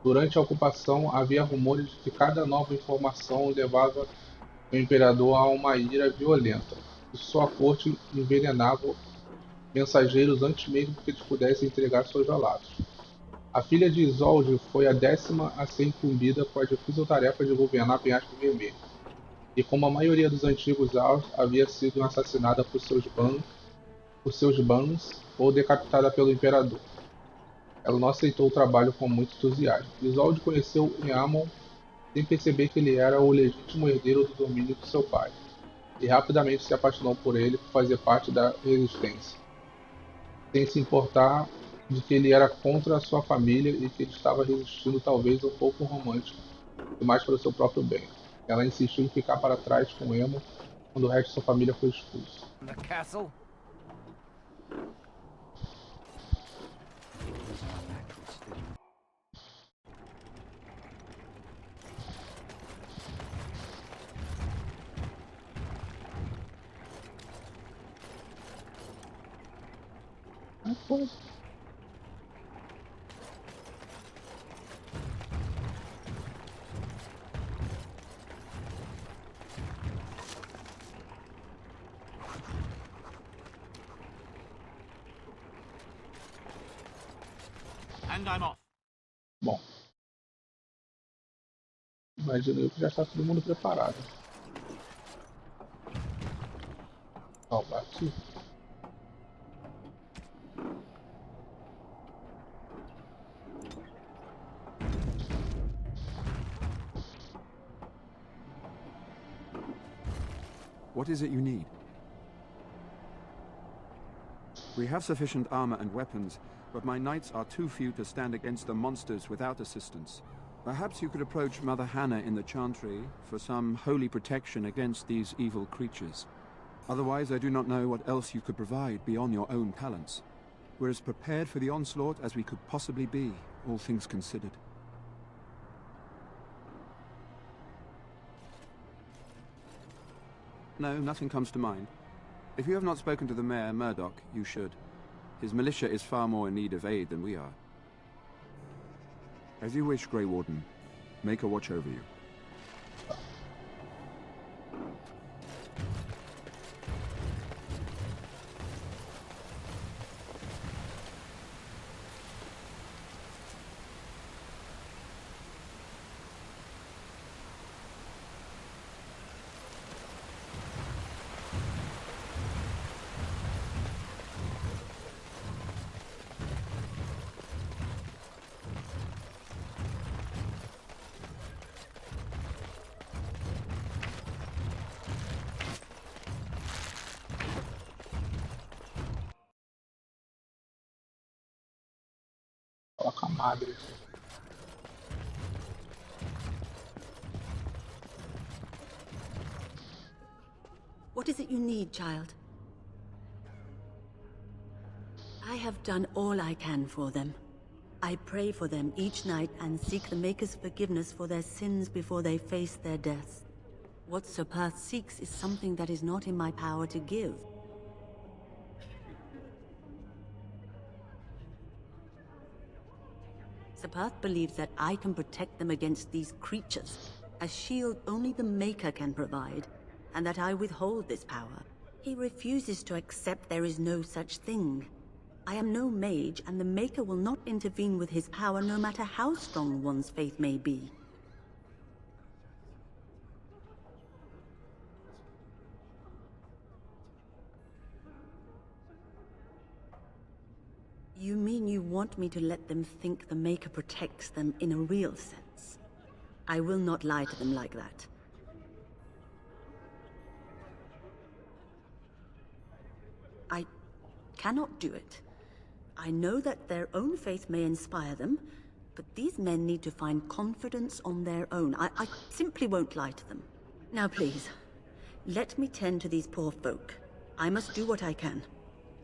Durante a ocupação, havia rumores de que cada nova informação levava o Imperador a uma ira violenta, e sua corte envenenava mensageiros antes mesmo que eles pudessem entregar seus relatos. A filha de Isolde foi a 10ª a ser incumbida com a difícil tarefa de governar Penhasco Vermelho, e como a maioria dos antigos Aos, havia sido assassinada por seus bans ou decapitada pelo Imperador. Ela não aceitou o trabalho com muito entusiasmo. Isolde conheceu Eamon sem perceber que ele era o legítimo herdeiro do domínio de seu pai, e rapidamente se apaixonou por ele por fazer parte da resistência, sem se importar de que ele era contra a sua família e que ele estava resistindo talvez um pouco romântico, e mais para o seu próprio bem. Ela insistiu em ficar para trás com Emo quando o resto de sua família foi expulso. The castle? And I'm off. Bom, imagino eu que já está todo mundo preparado. Ó, bati. What is it you need? We have sufficient armor and weapons, but my knights are too few to stand against the monsters without assistance. Perhaps you could approach Mother Hannah in the Chantry for some holy protection against these evil creatures. Otherwise, I do not know what else you could provide beyond your own talents. We're as prepared for the onslaught as we could possibly be, all things considered. No, nothing comes to mind. If you have not spoken to the Mayor, Murdoch, you should. His militia is far more in need of aid than we are. As you wish, Grey Warden. Make a watch over you. Coloca a madre. What is it you need, child? I have done all I can for them. I pray for them each night and seek the Maker's forgiveness for their sins before they face their deaths. What Sir Perth seeks is something that is not in my power to give. Sir Perth believes that I can protect them against these creatures, a shield only the Maker can provide, and that I withhold this power. He refuses to accept there is no such thing. I am no mage, and the Maker will not intervene with his power no matter how strong one's faith may be. You mean you want me to let them think the Maker protects them in a real sense? I will not lie to them like that. I cannot do it. I know that their own faith may inspire them, but these men need to find confidence on their own. I simply won't lie to them. Now please, let me tend to these poor folk. I must do what I can,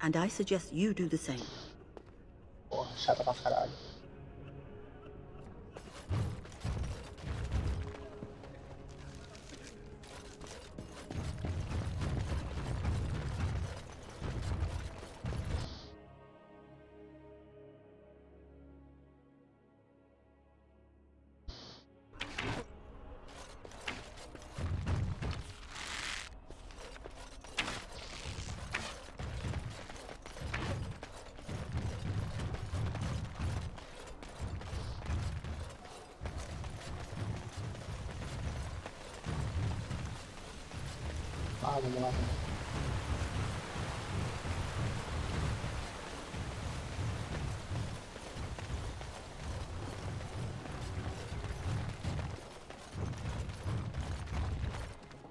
and I suggest you do the same. Porra, chata pra caralho. Ah, vamos lá.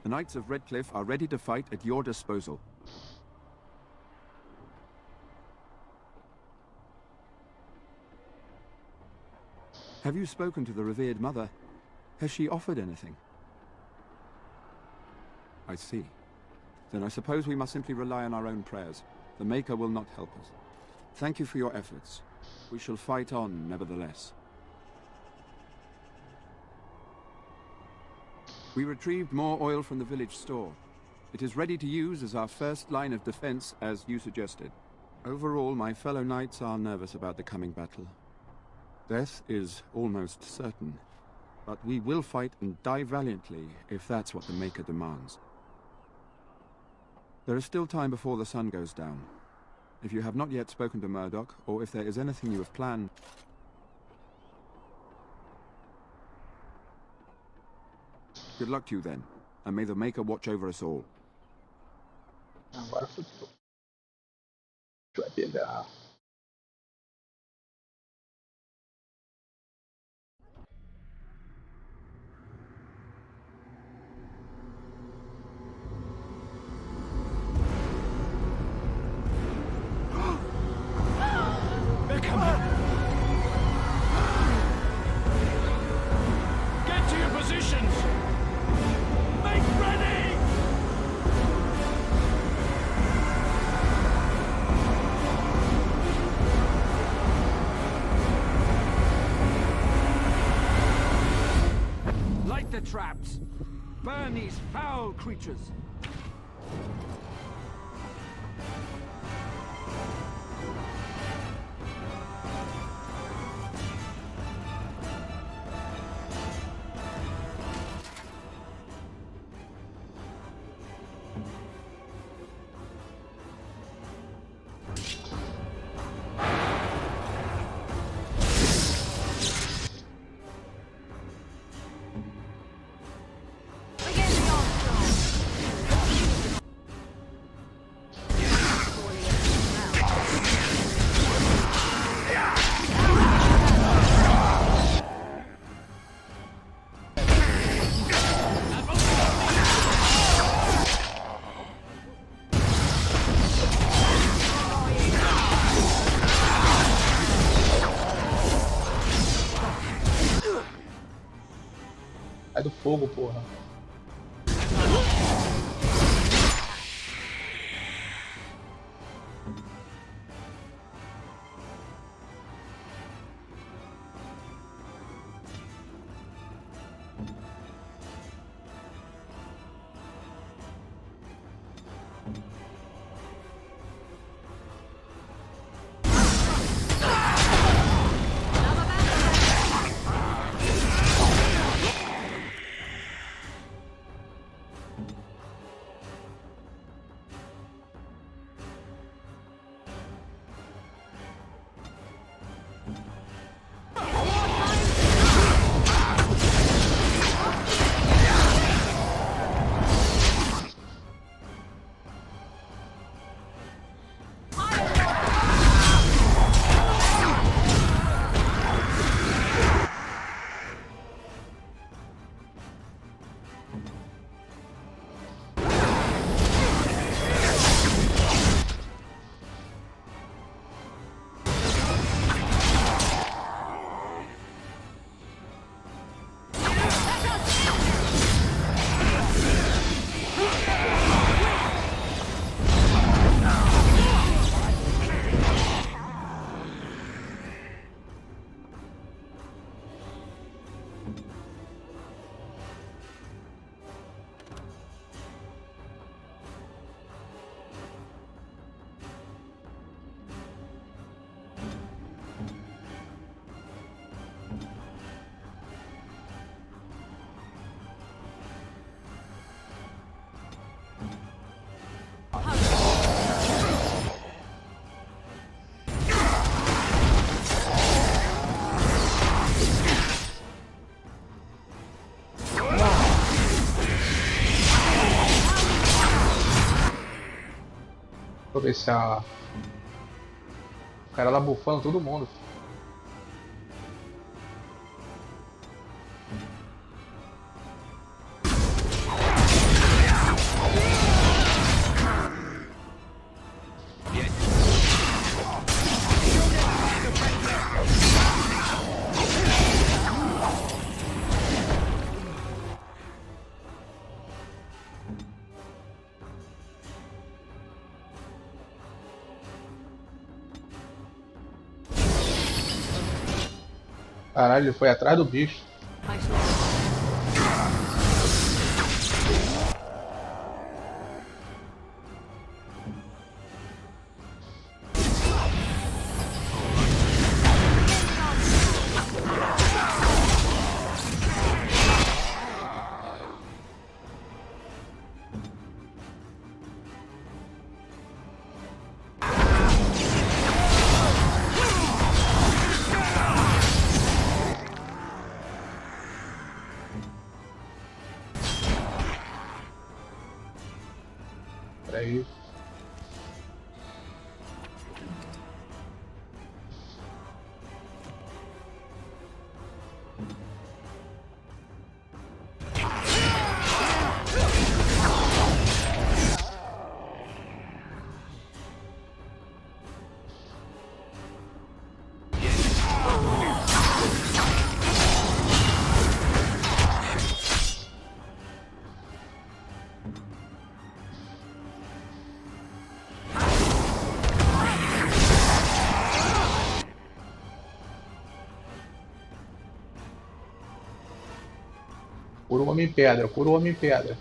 The Knights of Redcliffe are ready to fight at your disposal. Have you spoken to the revered mother? Has she offered anything? I see. Then I suppose we must simply rely on our own prayers. The Maker will not help us. Thank you for your efforts. We shall fight on, nevertheless. We retrieved more oil from the village store. It is ready to use as our first line of defense, as you suggested. Overall, my fellow knights are nervous about the coming battle. Death is almost certain, but we will fight and die valiantly if that's what the Maker demands. There is still time before the sun goes down. If you have not yet spoken to Murdoch, or if there is anything you have planned... Good luck to you then, and may the Maker watch over us all. Agora fudeu. Vai pegar. They're coming! Get to your positions! Make ready! Light the traps! Burn these foul creatures! Sai do fogo, porra. ver se a... O cara lá bufando todo mundo. Caralho, ele foi atrás do bicho. Peraí. Cura o homem pedra, cura o homem pedra.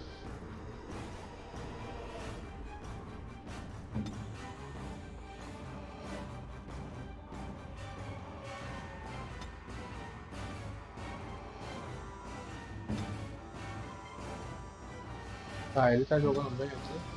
Ah, ele tá jogando bem aqui.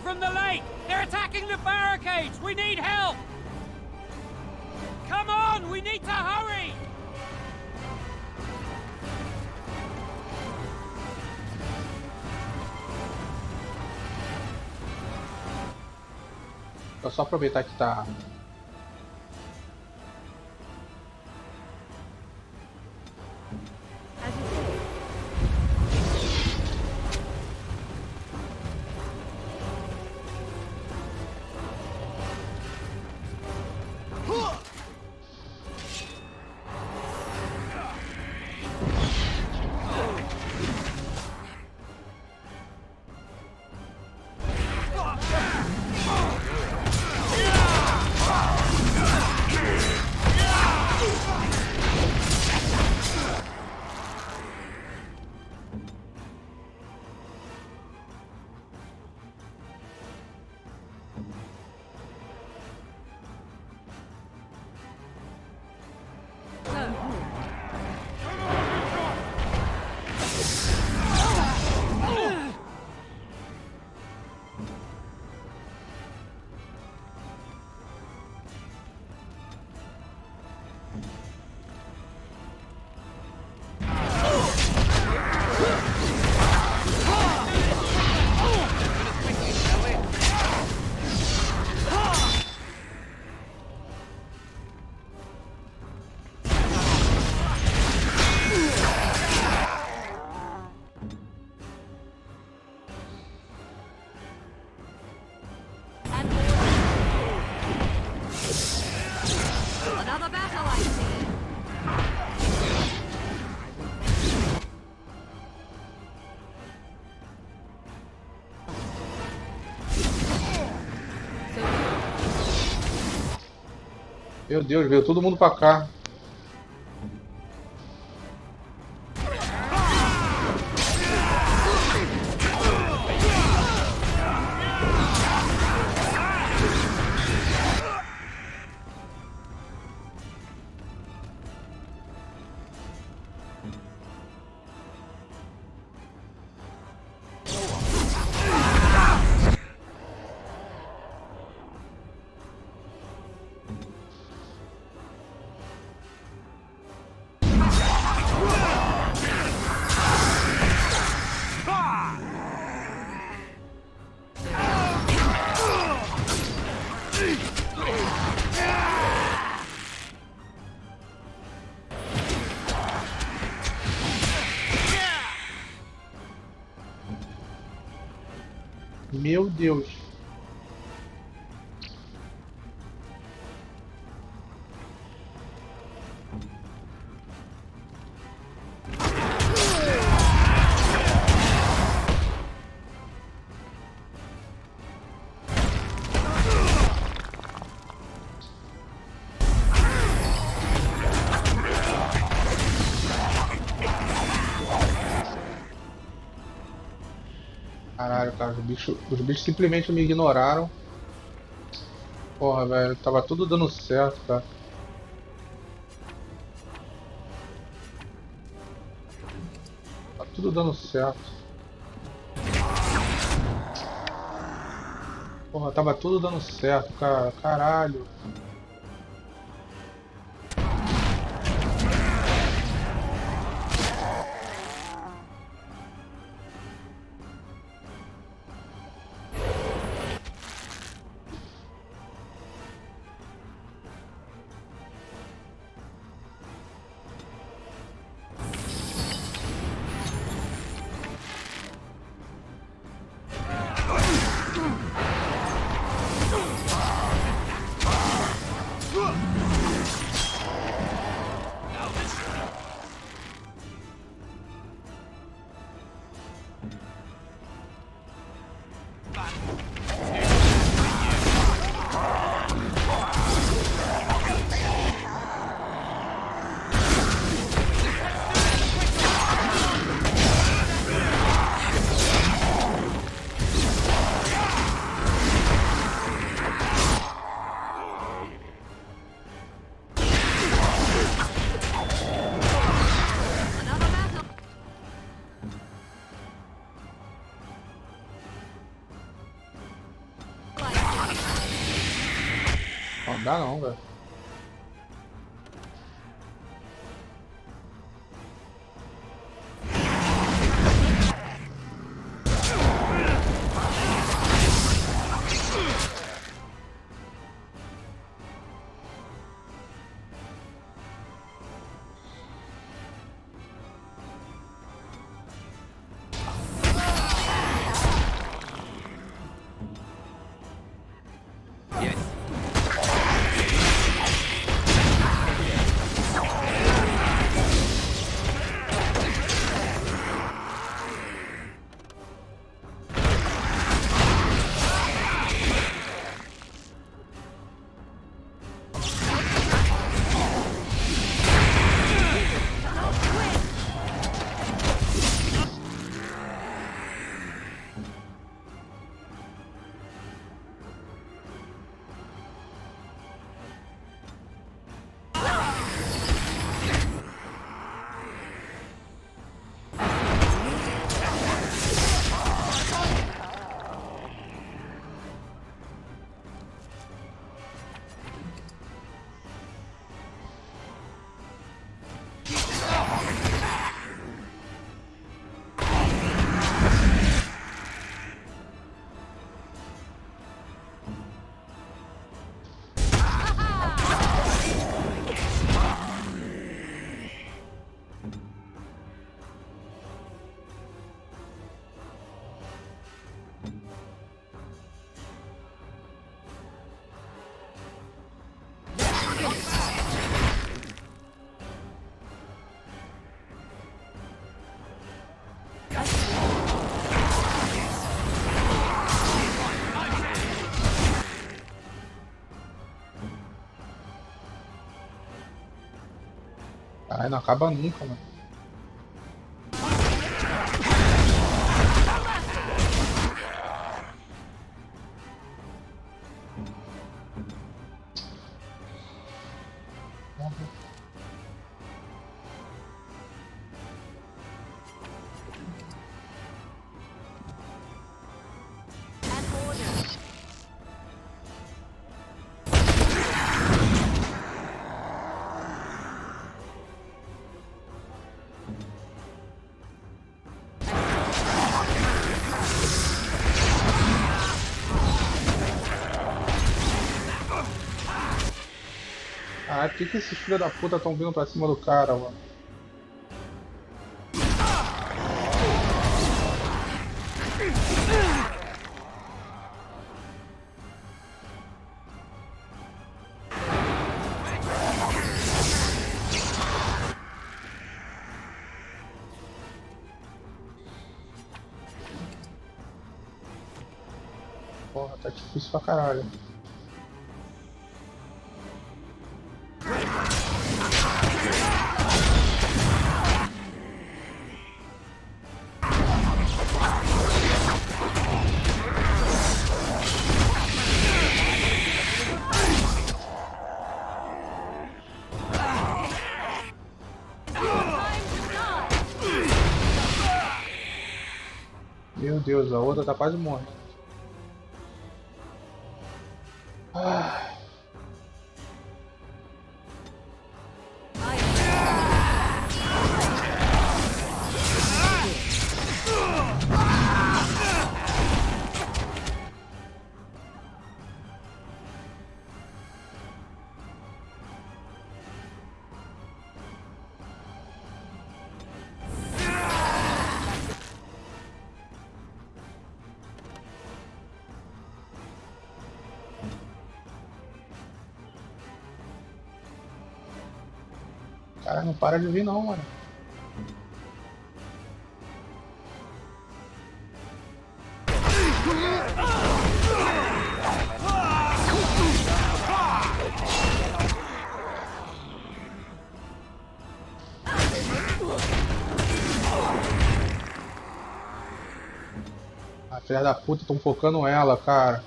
From the lake! They're attacking the barricades! We need help! Come on! We need to hurry! Vou só aproveitar que tá... Meu Deus, veio todo mundo pra cá. Meu Deus. Caralho, cara, os bichos simplesmente me ignoraram. Porra, velho, tava tudo dando certo, cara. Tá tudo dando certo. Porra, tava tudo dando certo, cara. Caralho. Não dá não, velho. Caralho, não acaba nunca, mano. Caralho, por que esses filhos da puta estão vindo pra cima do cara, mano? Porra, tá difícil pra caralho. Meu Deus, a outra tá quase morrendo. Ah. Cara, não para de vir não, mano. A filha da puta estão focando ela, cara.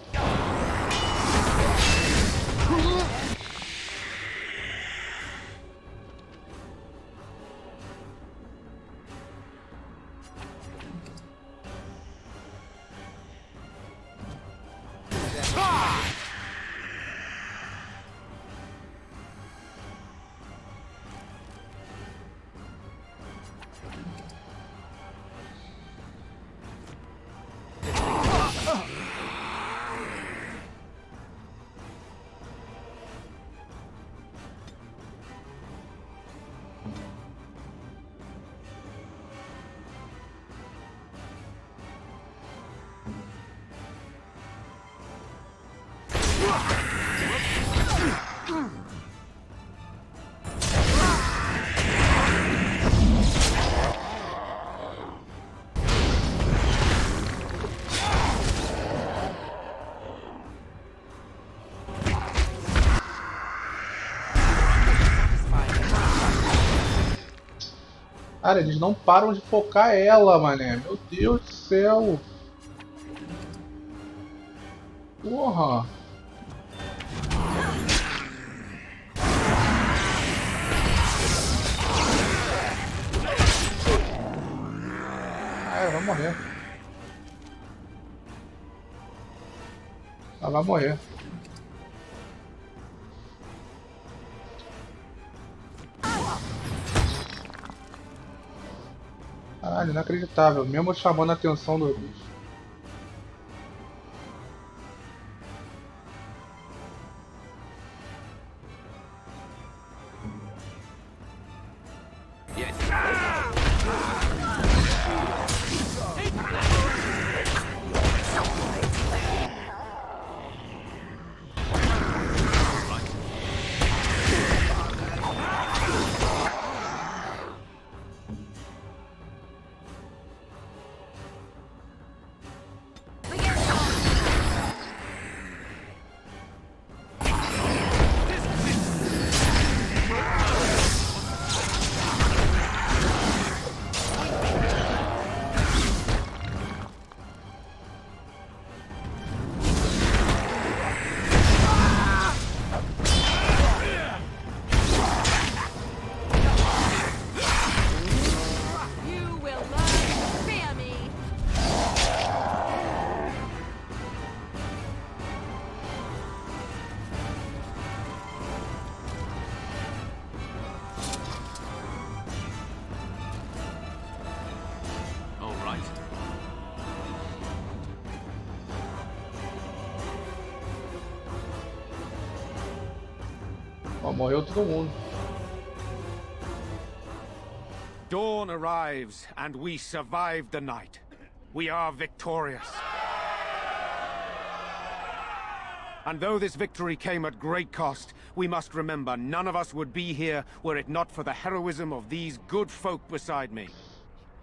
Cara, eles não param de focar ela, mané. Meu Deus do céu. Porra. Ah, ela vai morrer. Ela vai morrer. Caralho, inacreditável. Mesmo chamando a atenção do bicho. Ó, morreu todo mundo. Dawn arrives, and we survived the night. We are victorious. And though this victory came at great cost, we must remember none of us would be here were it not for the heroism of these good folk beside me.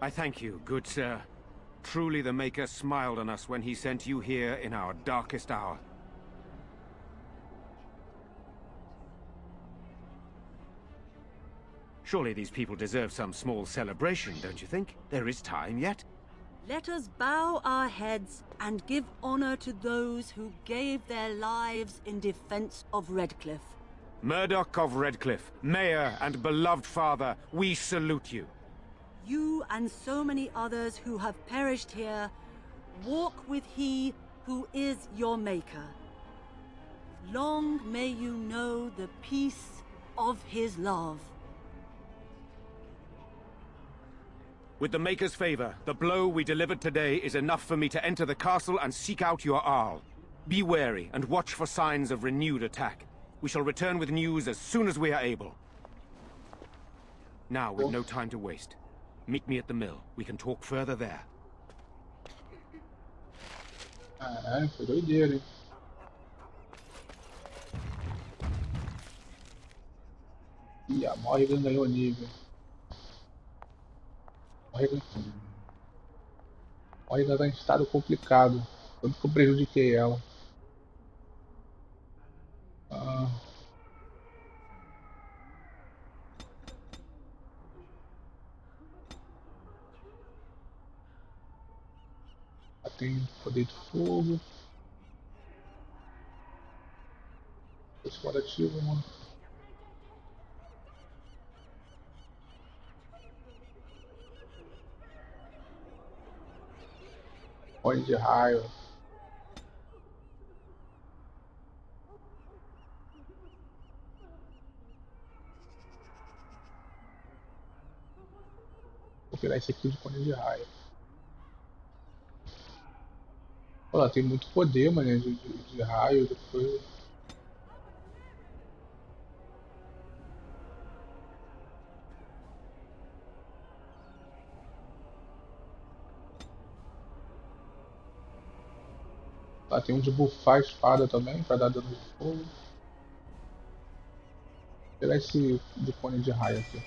I thank you, good sir. Truly the Maker smiled on us when he sent you here in our darkest hour. Surely these people deserve some small celebration, don't you think? There is time yet. Let us bow our heads and give honor to those who gave their lives in defense of Redcliffe. Murdoch of Redcliffe, Mayor and beloved father, we salute you. You and so many others who have perished here, walk with he who is your Maker. Long may you know the peace of his love. With the Maker's favor, the blow we delivered today is enough for me to enter the castle and seek out your Arl. Be wary and watch for signs of renewed attack. We shall return with news as soon as we are able. Now, we've no time to waste. Meet me at the mill. We can talk further there. Caralho, foi doideira, hein? Ih, a Morrigan ganhou nível. Morrigan tá em estado complicado. Tanto que eu prejudiquei ela. Ela tem poder de fogo. Explorativo, mano. Olho de raio. Vou virar esse aqui de cone de raio. Olha, tem muito poder, mano, de raio, depois. Tá, tem um de buffar a espada também, pra dar dano de fogo. Vou pegar esse de cone de raio aqui.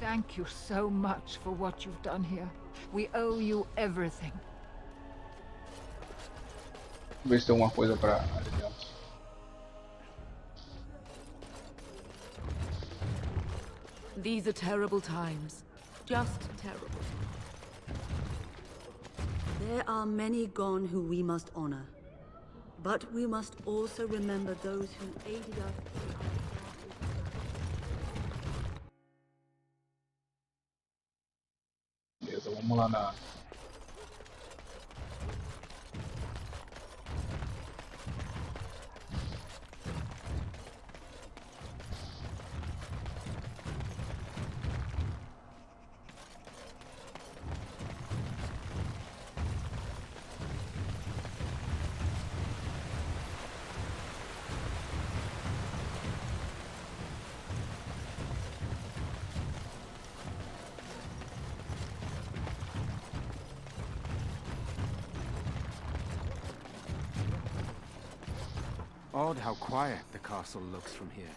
Thank you so much for what you've done here. We owe you everything. Ver se tem alguma coisa pra ali dentro. These are terrible times. Just terrible. There are many gone who we must honor. But we must also remember those who aided us in our... Beleza, vamos lá na... Odd how quiet the castle looks from here.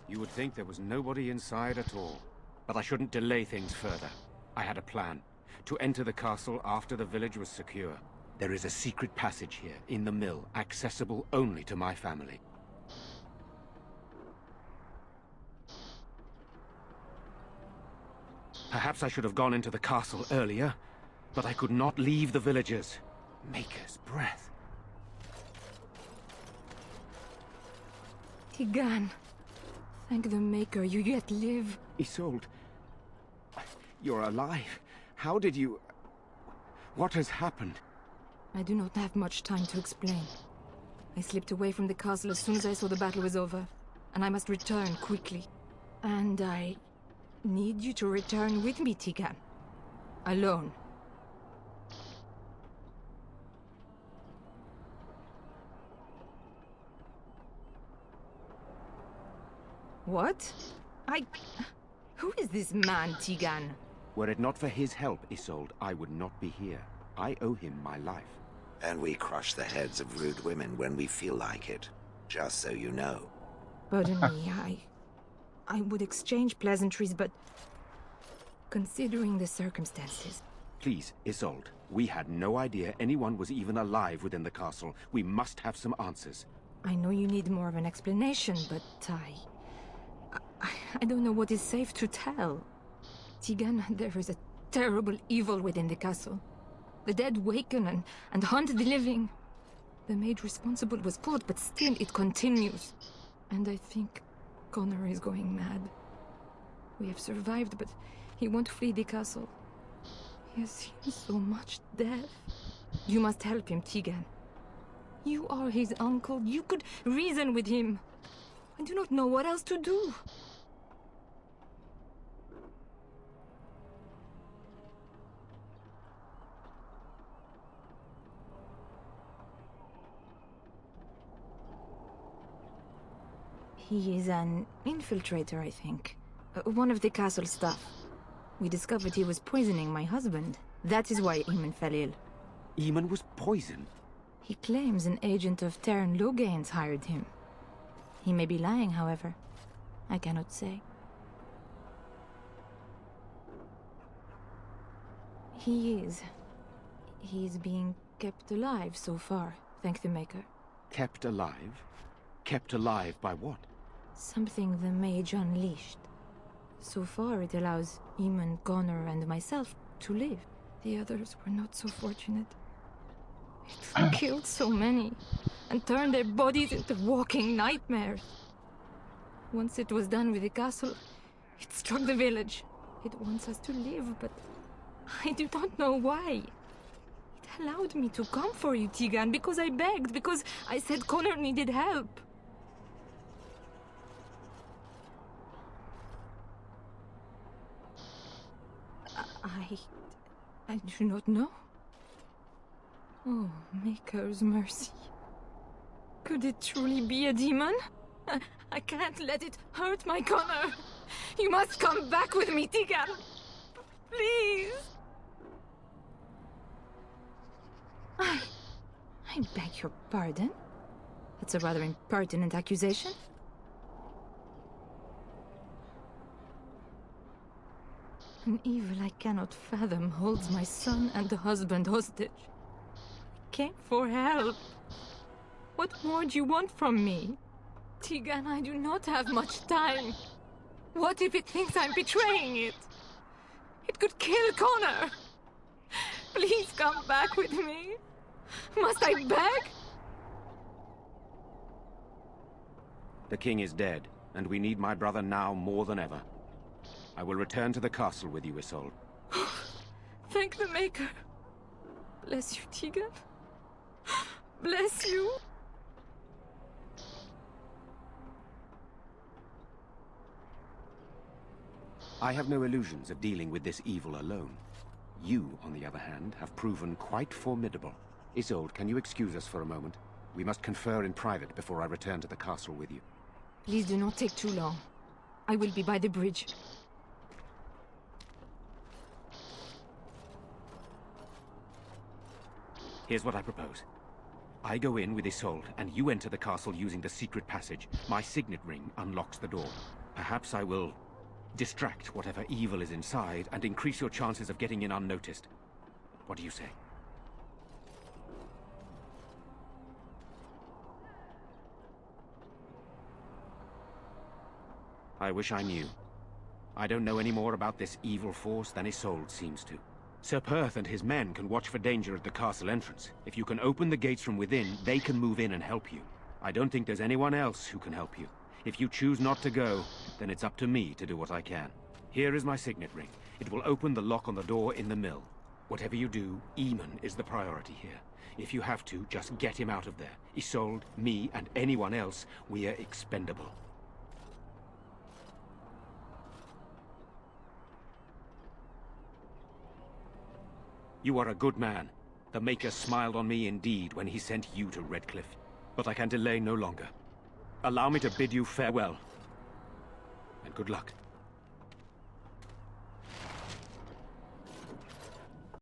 You would think there was nobody inside at all. But I shouldn't delay things further. I had a plan. To enter the castle after the village was secure. There is a secret passage here, in the mill, accessible only to my family. Perhaps I should have gone into the castle earlier, but I could not leave the villagers. Maker's breath. Tigan, Thank the Maker, you yet live. Isolde, you're alive. How did you... What has happened? I do not have much time to explain. I slipped away from the castle as soon as I saw the battle was over, and I must return quickly. And I need you to return with me, Tigan. Alone. What? Who is this man, Tigan? Were it not for his help, Isolde, I would not be here. I owe him my life. And we crush the heads of rude women when we feel like it. Just so you know. Pardon me, I would exchange pleasantries, but... considering the circumstances... Please, Isolde, we had no idea anyone was even alive within the castle. We must have some answers. I know you need more of an explanation, but I don't know what is safe to tell. Tigan, there is a terrible evil within the castle. The dead waken and haunt the living. The maid responsible was caught, but still it continues. And I think Connor is going mad. We have survived, but he won't flee the castle. He has seen so much death. You must help him, Tigan. You are his uncle. You could reason with him. I do not know what else to do. He is an infiltrator, I think. One of the castle staff. We discovered he was poisoning my husband. That is why Eamon fell ill. Eamon was poisoned? He claims an agent of Terran Logains hired him. He may be lying, however. I cannot say. He is. He is being kept alive so far, thank the Maker. Kept alive? Kept alive by what? Something the mage unleashed. So far it allows Eamon, Connor, and myself to live. The others were not so fortunate. It killed so many, and turned their bodies into walking nightmares. Once it was done with the castle, it struck the village. It wants us to live, but I do not know why. It allowed me to come for you, Tigan, because I begged, because I said Connor needed help. I do not know. Oh, Maker's mercy. Could it truly be a demon? I can't let it hurt my Connor. You must come back with me, Tigan. Please. I beg your pardon. That's a rather impertinent accusation. An evil I cannot fathom holds my son and the husband hostage. I came for help. What more do you want from me? Tigan, I do not have much time. What if it thinks I'm betraying it? It could kill Connor. Please come back with me. Must I beg? The king is dead, and we need my brother now more than ever. I will return to the castle with you, Isolde. Thank the Maker. Bless you, Tigan. Bless you. I have no illusions of dealing with this evil alone. You, on the other hand, have proven quite formidable. Isolde, can you excuse us for a moment? We must confer in private before I return to the castle with you. Please do not take too long. I will be by the bridge. Here's what I propose. I go in with Isolde, and you enter the castle using the secret passage. My signet ring unlocks the door. Perhaps I will distract whatever evil is inside and increase your chances of getting in unnoticed. What do you say? I wish I knew. I don't know any more about this evil force than Isolde seems to. Sir Perth and his men can watch for danger at the castle entrance. If you can open the gates from within, they can move in and help you. I don't think there's anyone else who can help you. If you choose not to go, then it's up to me to do what I can. Here is my signet ring. It will open the lock on the door in the mill. Whatever you do, Eamon is the priority here. If you have to, just get him out of there. Isolde, me, and anyone else, we are expendable. You are a good man. The Maker smiled on me indeed when he sent you to Redcliffe. But I can delay no longer. Allow me to bid you farewell. And good luck.